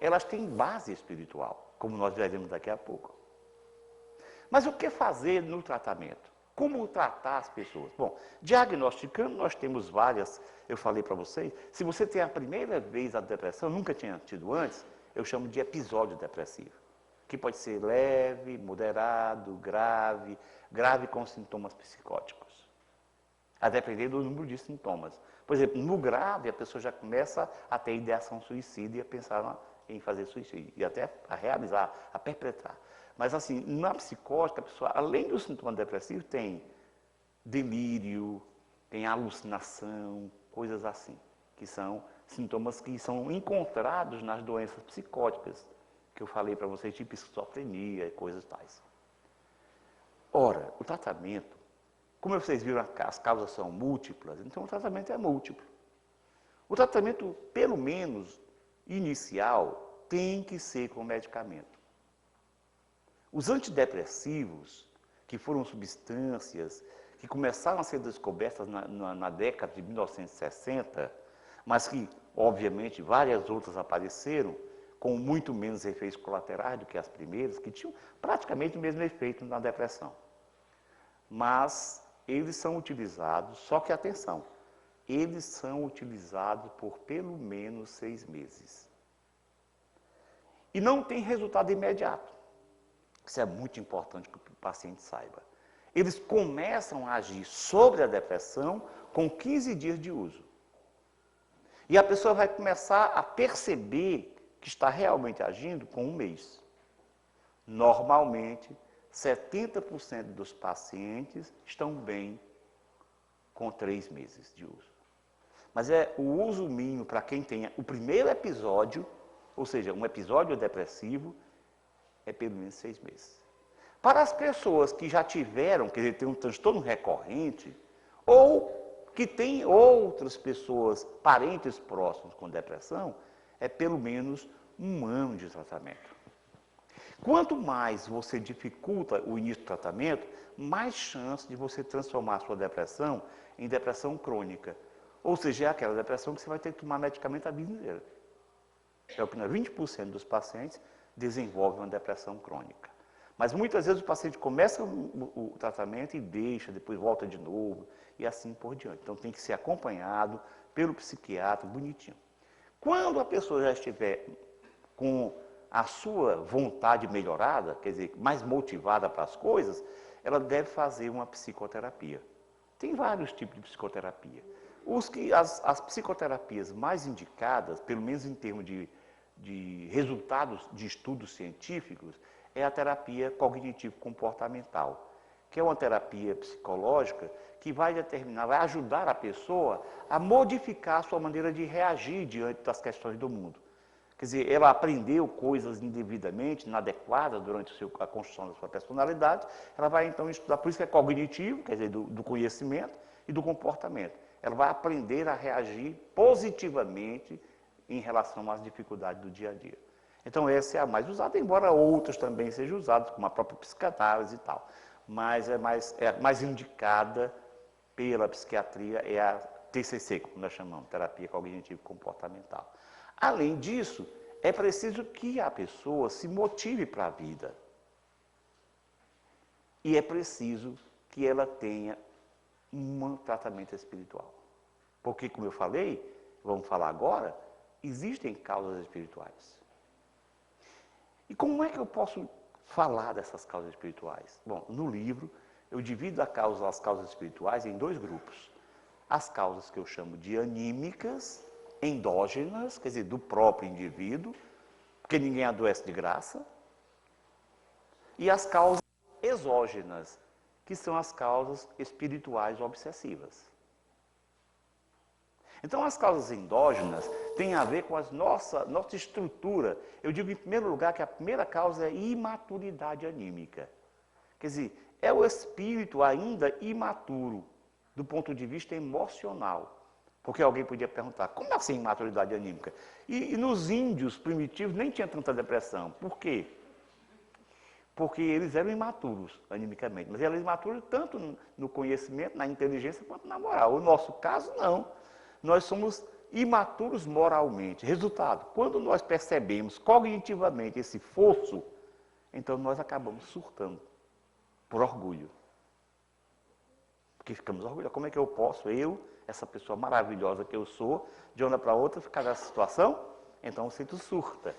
elas têm base espiritual, como nós veremos daqui a pouco. Mas o que fazer no tratamento? Como tratar as pessoas? Bom, diagnosticando, nós temos várias, eu falei para vocês, se você tem a primeira vez a depressão, nunca tinha tido antes, eu chamo de episódio depressivo, que pode ser leve, moderado, grave, grave com sintomas psicóticos, a depender do número de sintomas. Por exemplo, no grave, a pessoa já começa a ter ideação suicida e a pensar em fazer suicídio, e até a realizar, a perpetrar. Mas assim, na psicótica, a pessoa, além do sintoma depressivo, tem delírio, tem alucinação, coisas assim, que são sintomas que são encontrados nas doenças psicóticas, que eu falei para vocês, tipo esquizofrenia e coisas tais. Ora, o tratamento, como vocês viram, as causas são múltiplas, então o tratamento é múltiplo. O tratamento, pelo menos inicial, tem que ser com medicamento. Os antidepressivos, que foram substâncias que começaram a ser descobertas na década de 1960, mas que Obviamente, várias outras apareceram com muito menos efeitos colaterais do que as primeiras, que tinham praticamente o mesmo efeito na depressão. Mas eles são utilizados, só que atenção, eles são utilizados por pelo menos 6 meses. E não tem resultado imediato. Isso é muito importante que o paciente saiba. Eles começam a agir sobre a depressão com 15 dias de uso. E a pessoa vai começar a perceber que está realmente agindo com 1 mês. Normalmente, 70% dos pacientes estão bem com 3 meses de uso. Mas é o uso mínimo para quem tenha o primeiro episódio, ou seja, um episódio depressivo, é pelo menos 6 meses. Para as pessoas que já tiveram, quer dizer, tem um transtorno recorrente, ou que tem outras pessoas, parentes próximos com depressão, é pelo menos 1 ano de tratamento. Quanto mais você dificulta o início do tratamento, mais chance de você transformar a sua depressão em depressão crônica. Ou seja, é aquela depressão que você vai ter que tomar medicamento a vida inteira. É o que 20% dos pacientes desenvolvem uma depressão crônica. Mas muitas vezes o paciente começa o tratamento e deixa, depois volta de novo, e assim por diante. Então tem que ser acompanhado pelo psiquiatra, bonitinho. Quando a pessoa já estiver com a sua vontade melhorada, quer dizer, mais motivada para as coisas, ela deve fazer uma psicoterapia. Tem vários tipos de psicoterapia. As psicoterapias mais indicadas, pelo menos em termos de resultados de estudos científicos, é a terapia cognitivo-comportamental, que é uma terapia psicológica que vai ajudar a pessoa a modificar a sua maneira de reagir diante das questões do mundo. Quer dizer, ela aprendeu coisas indevidamente, inadequadas durante a construção da sua personalidade, ela vai então estudar, por isso que é cognitivo, quer dizer, do conhecimento e do comportamento. Ela vai aprender a reagir positivamente em relação às dificuldades do dia a dia. Então essa é a mais usada, embora outras também sejam usadas, como a própria psicanálise e tal. Mas é mais indicada pela psiquiatria, é a TCC, como nós chamamos, terapia cognitivo-comportamental. Além disso, é preciso que a pessoa se motive para a vida. E é preciso que ela tenha um tratamento espiritual. Porque, como eu falei, vamos falar agora, existem causas espirituais. E como é que eu posso falar dessas causas espirituais? Bom, no livro eu divido as causas espirituais em 2 grupos. As causas que eu chamo de anímicas, endógenas, quer dizer, do próprio indivíduo, porque ninguém adoece de graça, e as causas exógenas, que são as causas espirituais obsessivas. Então, as causas endógenas têm a ver com a nossa estrutura. Eu digo, em primeiro lugar, que a primeira causa é imaturidade anímica. Quer dizer, é o espírito ainda imaturo, do ponto de vista emocional. Porque alguém podia perguntar, como assim imaturidade anímica? E nos índios primitivos nem tinha tanta depressão. Por quê? Porque eles eram imaturos animicamente. Mas eram imaturos tanto no conhecimento, na inteligência, quanto na moral. O nosso caso, não. Nós somos imaturos moralmente. Resultado, quando nós percebemos cognitivamente esse fosso, então nós acabamos surtando por orgulho. Porque ficamos orgulhosos. Como é que eu posso, essa pessoa maravilhosa que eu sou, de uma hora para outra, ficar nessa situação? Então o centro surta.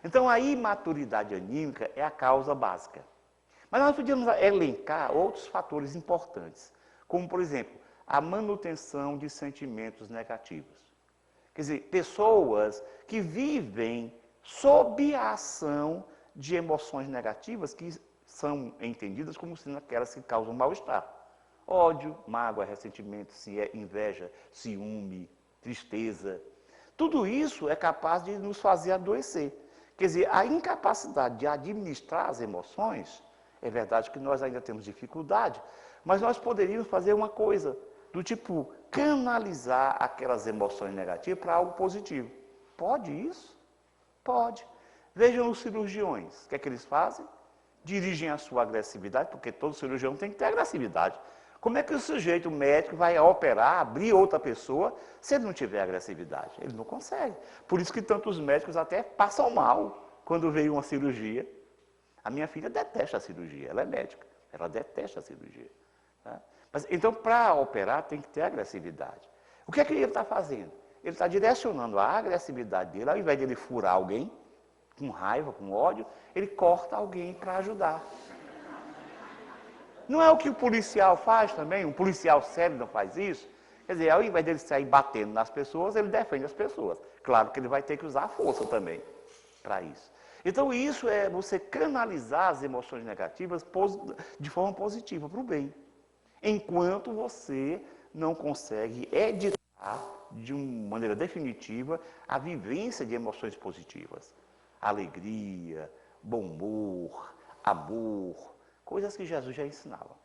Então a imaturidade anímica é a causa básica. Mas nós podíamos elencar outros fatores importantes, como, por exemplo, a manutenção de sentimentos negativos. Quer dizer, pessoas que vivem sob a ação de emoções negativas que são entendidas como sendo aquelas que causam mal-estar. Ódio, mágoa, ressentimento, inveja, ciúme, tristeza. Tudo isso é capaz de nos fazer adoecer. Quer dizer, a incapacidade de administrar as emoções, é verdade que nós ainda temos dificuldade, mas nós poderíamos fazer uma coisa, do tipo, canalizar aquelas emoções negativas para algo positivo. Pode isso? Pode. Vejam os cirurgiões, o que é que eles fazem? Dirigem a sua agressividade, porque todo cirurgião tem que ter agressividade. Como é que o sujeito médico vai operar, abrir outra pessoa, se ele não tiver agressividade? Ele não consegue. Por isso que tantos médicos até passam mal quando veio uma cirurgia. A minha filha detesta a cirurgia, ela é médica, ela detesta a cirurgia. Tá? Mas, então, para operar, tem que ter agressividade. O que é que ele está fazendo? Ele está direcionando a agressividade dele, ao invés de ele furar alguém, com raiva, com ódio, ele corta alguém para ajudar. Não é o que o policial faz também? Um policial sério não faz isso? Quer dizer, ao invés dele sair batendo nas pessoas, ele defende as pessoas. Claro que ele vai ter que usar a força também para isso. Então, isso é você canalizar as emoções negativas de forma positiva, para o bem. Enquanto você não consegue editar de uma maneira definitiva a vivência de emoções positivas. Alegria, bom humor, amor, coisas que Jesus já ensinava.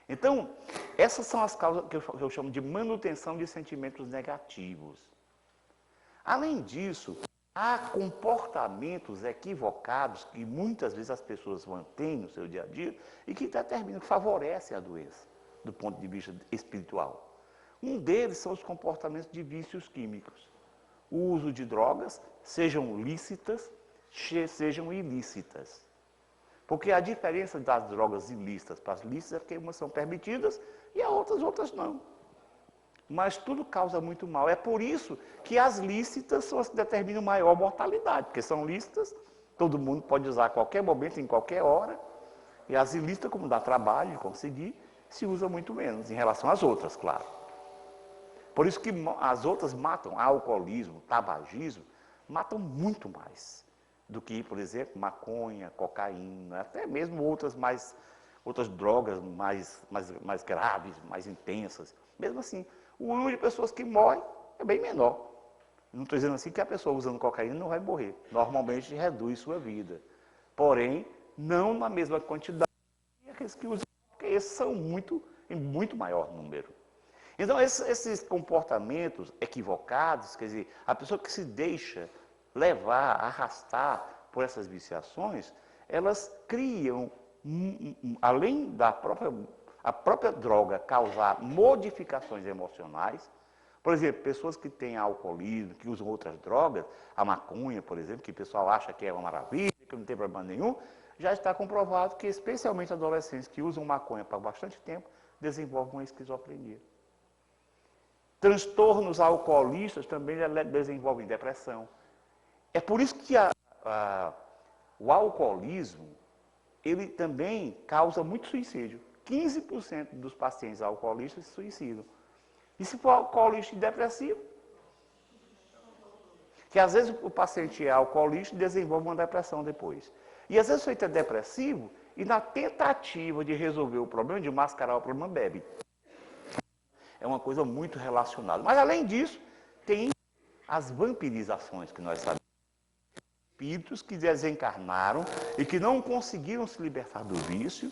Então, essas são as causas que eu chamo de manutenção de sentimentos negativos. Além disso, há comportamentos equivocados que muitas vezes as pessoas mantêm no seu dia a dia e que determinam, que favorecem a doença, do ponto de vista espiritual. Um deles são os comportamentos de vícios químicos. O uso de drogas, sejam lícitas, sejam ilícitas. Porque a diferença das drogas ilícitas para as lícitas é que umas são permitidas e as outras não. Mas tudo causa muito mal. É por isso que as lícitas são as que determinam maior mortalidade, porque são lícitas, todo mundo pode usar a qualquer momento, em qualquer hora, e as ilícitas, como dá trabalho de conseguir, se usa muito menos, em relação às outras, claro. Por isso que as outras matam, alcoolismo, tabagismo, matam muito mais do que, por exemplo, maconha, cocaína, até mesmo outras drogas mais graves, mais intensas. Mesmo assim, o número de pessoas que morrem é bem menor. Não estou dizendo assim que a pessoa usando cocaína não vai morrer. Normalmente reduz sua vida. Porém, não na mesma quantidade que aqueles que usam, porque esses são em muito maior número. Então, esses comportamentos equivocados, quer dizer, a pessoa que se deixa levar, arrastar por essas viciações, elas criam, além da própria droga causar modificações emocionais. Por exemplo, pessoas que têm alcoolismo, que usam outras drogas, a maconha, por exemplo, que o pessoal acha que é uma maravilha, que não tem problema nenhum, já está comprovado que, especialmente adolescentes que usam maconha por bastante tempo, desenvolvem uma esquizofrenia. Transtornos alcoolistas também desenvolvem depressão. É por isso que o alcoolismo, ele também causa muito suicídio. 15% dos pacientes alcoolistas se suicidam. E se for alcoolista e depressivo? Que às vezes o paciente é alcoolista e desenvolve uma depressão depois. E às vezes o sujeito é depressivo e na tentativa de resolver o problema, de mascarar o problema, bebe. É uma coisa muito relacionada. Mas além disso, tem as vampirizações que nós sabemos. Espíritos que desencarnaram e que não conseguiram se libertar do vício,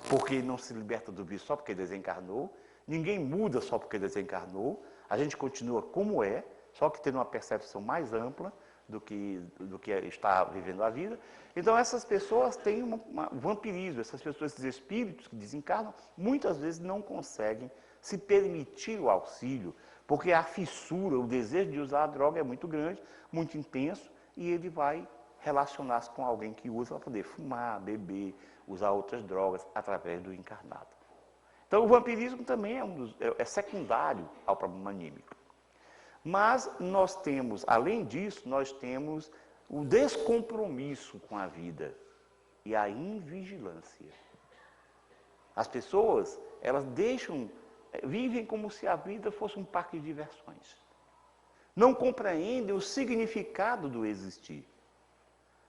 porque não se liberta do vício só porque desencarnou. Ninguém muda só porque desencarnou. A gente continua como é, só que tendo uma percepção mais ampla do que está vivendo a vida. Então essas pessoas têm um vampirismo, essas pessoas, esses espíritos que desencarnam, muitas vezes não conseguem se permitir o auxílio, porque a fissura, o desejo de usar a droga é muito grande, muito intenso, e ele vai relacionar-se com alguém que usa para poder fumar, beber, usar outras drogas através do encarnado. Então o vampirismo também é secundário ao problema anímico. Mas nós temos, além disso, nós temos o descompromisso com a vida e a invigilância. As pessoas, elas vivem como se a vida fosse um parque de diversões. Não compreendem o significado do existir.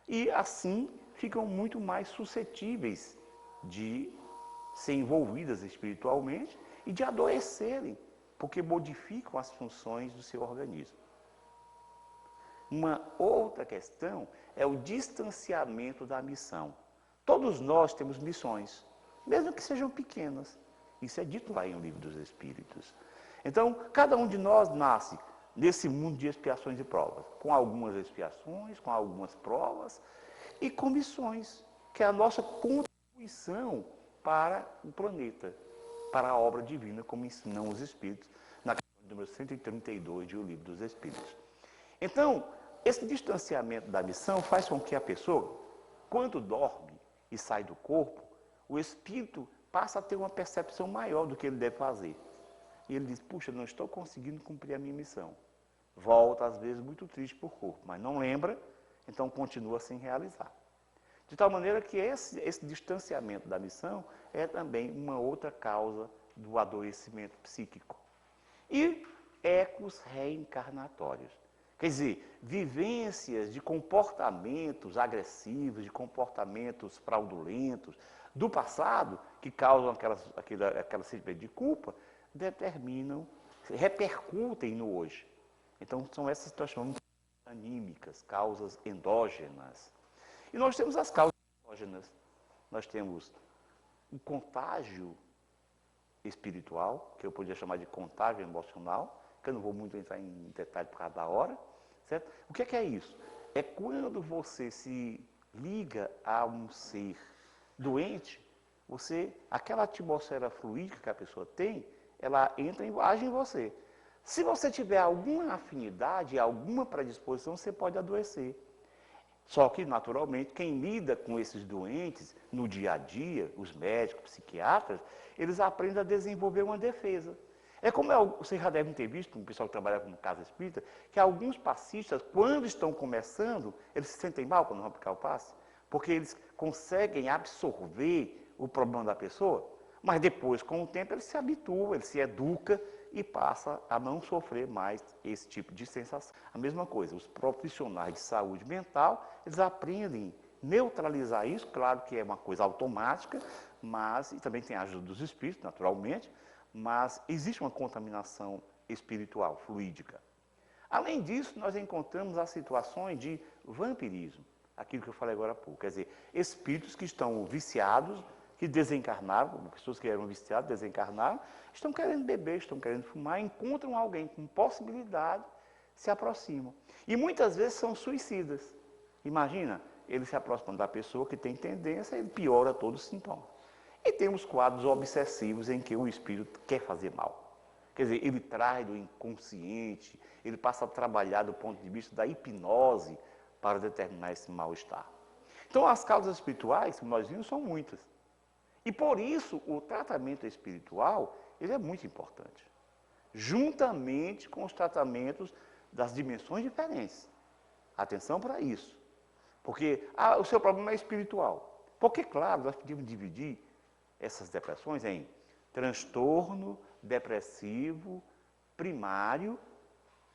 E assim ficam muito mais suscetíveis de ser envolvidas espiritualmente e de adoecerem, porque modificam as funções do seu organismo. Uma outra questão é o distanciamento da missão. Todos nós temos missões, mesmo que sejam pequenas. Isso é dito lá em O Livro dos Espíritos. Então, cada um de nós nasce nesse mundo de expiações e provas, com algumas expiações, com algumas provas e com missões, que é a nossa contribuição para o planeta. para a obra divina, como ensinam os Espíritos, na questão número 132 de O Livro dos Espíritos. Então, esse distanciamento da missão faz com que a pessoa, quando dorme e sai do corpo, o espírito passa a ter uma percepção maior do que ele deve fazer. E ele diz, puxa, não estou conseguindo cumprir a minha missão. Volta, às vezes, muito triste por corpo, mas não lembra, então continua sem realizar. De tal maneira que esse distanciamento da missão é também uma outra causa do adoecimento psíquico. E ecos reencarnatórios. Quer dizer, vivências de comportamentos agressivos, de comportamentos fraudulentos do passado, que causam aquela sentimento de culpa, determinam, repercutem no hoje. Então, são essas que nós chamamos de anímicas, causas endógenas. E nós temos as causas endógenas. Nós temos o contágio espiritual, que eu poderia chamar de contágio emocional, que eu não vou muito entrar em detalhe por causa da hora, certo? O que é isso? É quando você se liga a um ser doente, aquela atmosfera fluídica que a pessoa tem, ela entra e age em você. Se você tiver alguma afinidade, alguma predisposição, você pode adoecer. Só que, naturalmente, quem lida com esses doentes no dia a dia, os médicos, psiquiatras, eles aprendem a desenvolver uma defesa. É como vocês já devem ter visto, um pessoal que trabalha com casa espírita, que alguns passistas, quando estão começando, eles se sentem mal quando vão aplicar o passe, porque eles conseguem absorver o problema da pessoa, mas depois, com o tempo, ele se habitua, ele se educa e passa a não sofrer mais esse tipo de sensação. A mesma coisa, os profissionais de saúde mental, eles aprendem a neutralizar isso, claro que é uma coisa automática, mas, e também tem a ajuda dos espíritos, naturalmente, mas existe uma contaminação espiritual, fluídica. Além disso, nós encontramos as situações de vampirismo, aquilo que eu falei agora há pouco, quer dizer, espíritos que estão viciados, que desencarnaram, pessoas que eram viciadas, desencarnaram, estão querendo beber, estão querendo fumar, encontram alguém com possibilidade, se aproximam. E muitas vezes são suicidas. Imagina, ele se aproxima da pessoa que tem tendência, ele piora todos os sintomas. E temos quadros obsessivos em que o espírito quer fazer mal. Quer dizer, ele traz do inconsciente, ele passa a trabalhar do ponto de vista da hipnose para determinar esse mal-estar. Então, as causas espirituais, que nós vimos, são muitas. E por isso, o tratamento espiritual, ele é muito importante. Juntamente com os tratamentos das dimensões diferentes. Atenção para isso. Porque o seu problema é espiritual. Porque, claro, nós podemos dividir essas depressões em transtorno depressivo primário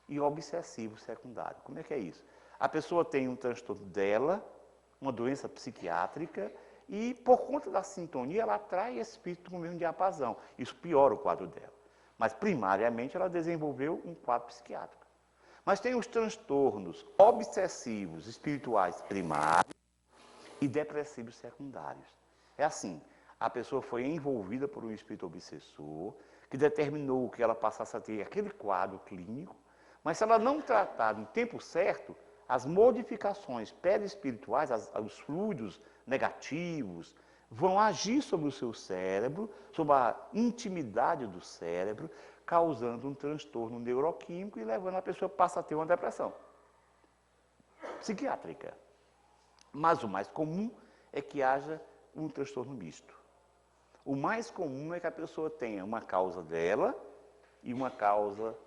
e obsessivo secundário. Como é que é isso? A pessoa tem um transtorno dela, uma doença psiquiátrica, e por conta da sintonia, ela atrai esse espírito no mesmo diapasão. Isso piora o quadro dela. Mas, primariamente, ela desenvolveu um quadro psiquiátrico. Mas tem os transtornos obsessivos espirituais primários e depressivos secundários. É assim, a pessoa foi envolvida por um espírito obsessor, que determinou que ela passasse a ter aquele quadro clínico, mas se ela não tratar no tempo certo, as modificações perispirituais, os fluidos negativos, vão agir sobre o seu cérebro, sobre a intimidade do cérebro, causando um transtorno neuroquímico e levando a pessoa a ter uma depressão psiquiátrica. Mas o mais comum é que haja um transtorno misto. O mais comum é que a pessoa tenha uma causa dela e uma causa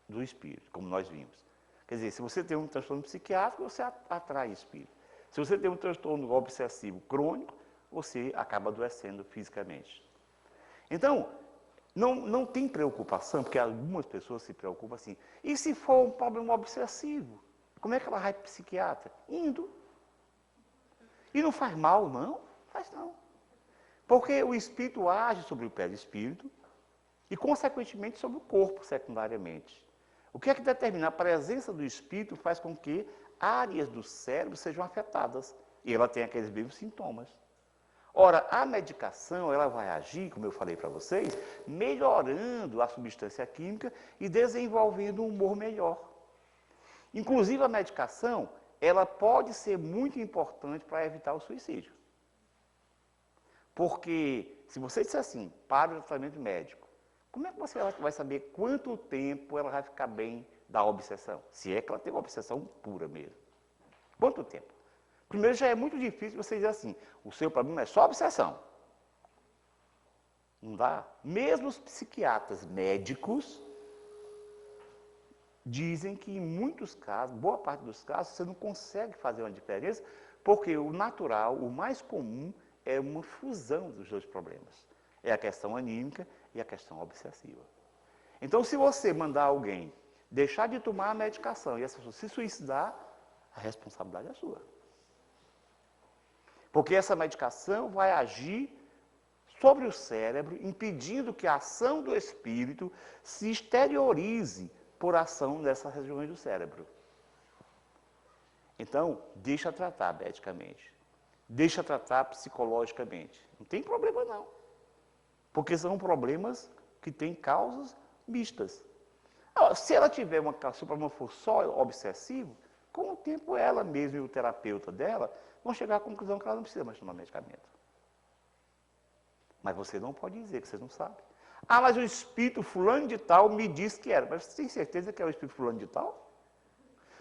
do espírito, como nós vimos. Quer dizer, se você tem um transtorno psiquiátrico, você atrai espírito. Se você tem um transtorno obsessivo crônico, você acaba adoecendo fisicamente. Então, não tem preocupação, porque algumas pessoas se preocupam assim, e se for um problema obsessivo? Como é que ela vai para o psiquiatra? Indo. E não faz mal, não? Faz não. Porque o espírito age sobre o perispírito e, consequentemente, sobre o corpo, secundariamente. O que é que determina? A presença do espírito faz com que áreas do cérebro sejam afetadas. E ela tem aqueles mesmos sintomas. Ora, a medicação, ela vai agir, como eu falei para vocês, melhorando a substância química e desenvolvendo um humor melhor. Inclusive, a medicação, ela pode ser muito importante para evitar o suicídio. Porque se você disser assim, para o tratamento médico, como é que você vai saber quanto tempo ela vai ficar bem da obsessão? Se é que ela tem uma obsessão pura mesmo. Quanto tempo? Primeiro, já é muito difícil você dizer assim, o seu problema é só obsessão. Não dá? Mesmo os psiquiatras médicos dizem que em muitos casos, boa parte dos casos, você não consegue fazer uma diferença, porque o natural, o mais comum, é uma fusão dos dois problemas. É a questão anímica e a questão obsessiva. Então, se você mandar alguém deixar de tomar a medicação e essa pessoa se suicidar, a responsabilidade é sua. Porque essa medicação vai agir sobre o cérebro, impedindo que a ação do espírito se exteriorize por ação dessas regiões do cérebro. Então, deixa tratar medicamente. Deixa tratar psicologicamente. Não tem problema não. Porque são problemas que têm causas mistas. Se ela tiver se o problema for só obsessivo, com o tempo ela mesma e o terapeuta dela vão chegar à conclusão que ela não precisa mais tomar medicamento. Mas você não pode dizer que você não sabe. Ah, mas o espírito fulano de tal me disse que era. Mas você tem certeza que é o espírito fulano de tal?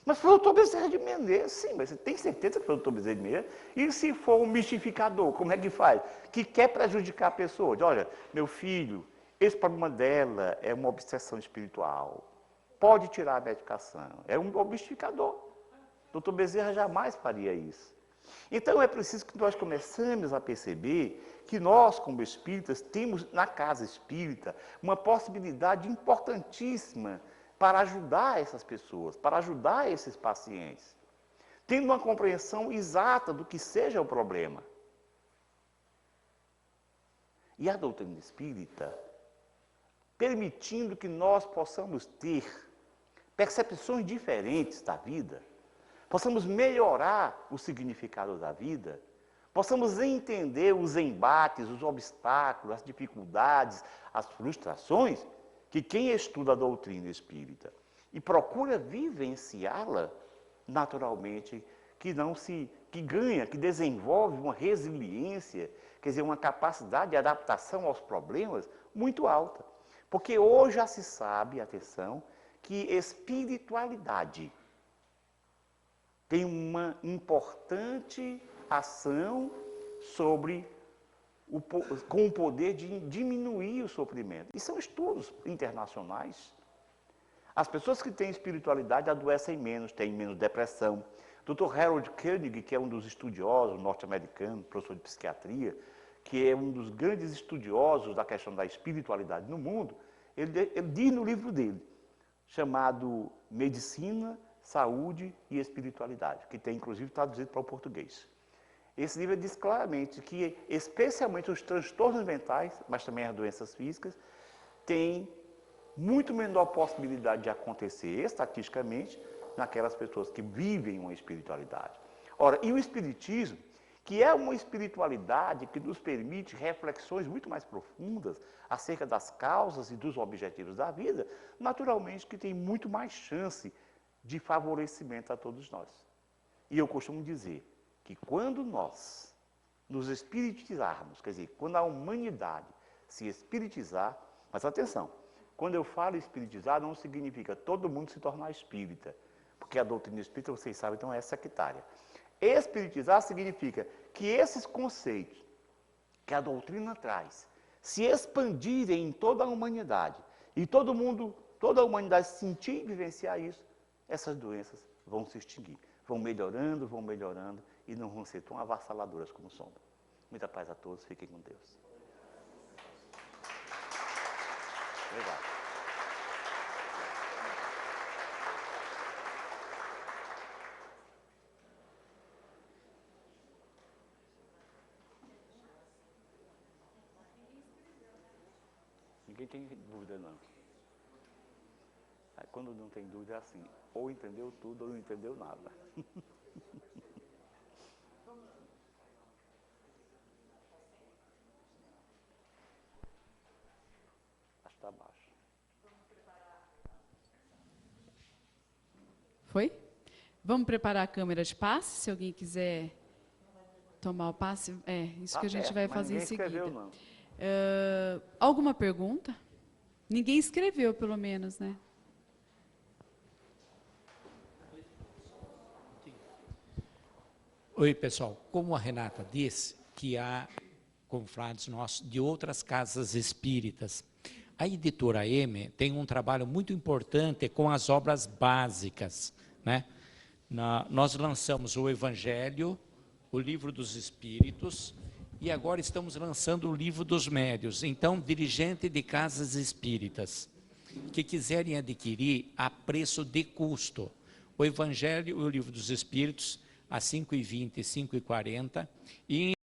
Mas foi o doutor Bezerra de Menezes. Sim, mas você tem certeza que foi o doutor Bezerra de Menezes? E se for um mistificador, como é que faz? Que quer prejudicar a pessoa. Diz, olha, meu filho, esse problema dela é uma obsessão espiritual. Pode tirar a medicação. É um mistificador. O doutor Bezerra jamais faria isso. Então é preciso que nós começamos a perceber que nós, como espíritas, temos na casa espírita uma possibilidade importantíssima para ajudar essas pessoas, para ajudar esses pacientes, tendo uma compreensão exata do que seja o problema. E a doutrina espírita, permitindo que nós possamos ter percepções diferentes da vida, possamos melhorar o significado da vida, possamos entender os embates, os obstáculos, as dificuldades, as frustrações, que quem estuda a doutrina espírita e procura vivenciá-la, naturalmente, que ganha, que desenvolve uma resiliência, quer dizer, uma capacidade de adaptação aos problemas muito alta. Porque hoje já se sabe, atenção, que espiritualidade tem uma importante ação com o poder de diminuir o sofrimento. E são estudos internacionais. As pessoas que têm espiritualidade adoecem menos, têm menos depressão. Dr. Harold Koenig, que é um dos estudiosos norte-americanos, professor de psiquiatria, que é um dos grandes estudiosos da questão da espiritualidade no mundo, ele diz no livro dele, chamado Medicina, Saúde e Espiritualidade, que tem inclusive traduzido para o português. Esse livro diz claramente que, especialmente os transtornos mentais, mas também as doenças físicas, têm muito menor possibilidade de acontecer estatisticamente naquelas pessoas que vivem uma espiritualidade. Ora, e o espiritismo, que é uma espiritualidade que nos permite reflexões muito mais profundas acerca das causas e dos objetivos da vida, naturalmente que tem muito mais chance de favorecimento a todos nós. E eu costumo dizer que quando nós nos espiritizarmos, quer dizer, quando a humanidade se espiritizar, mas atenção, quando eu falo espiritizar não significa todo mundo se tornar espírita, porque a doutrina espírita, vocês sabem, então é sectária. Espiritizar significa que esses conceitos que a doutrina traz se expandirem em toda a humanidade e toda a humanidade sentir e vivenciar isso, essas doenças vão se extinguir, vão melhorando e não vão ser tão avassaladoras como são. Muita paz a todos, fiquem com Deus. Obrigado. Ninguém tem dúvida, não. Aí, quando não tem dúvida, é assim, ou entendeu tudo ou não entendeu nada. Acho que está baixo. Foi? Vamos preparar a câmera de passe, se alguém quiser tomar o passe. É, isso Tá que a gente perto, vai mas fazer em ninguém seguida. escreveu, não. Alguma pergunta? Ninguém escreveu, pelo menos, né? Oi, pessoal. Como a Renata disse, que há confrades nossos de outras casas espíritas. A editora M tem um trabalho muito importante com as obras básicas, né? Nós lançamos o Evangelho, o Livro dos Espíritos, e agora estamos lançando o Livro dos Médiuns. Então, dirigente de casas espíritas que quiserem adquirir a preço de custo, o Evangelho e o Livro dos Espíritos, a R$ 5,20, R$ 5,40, e em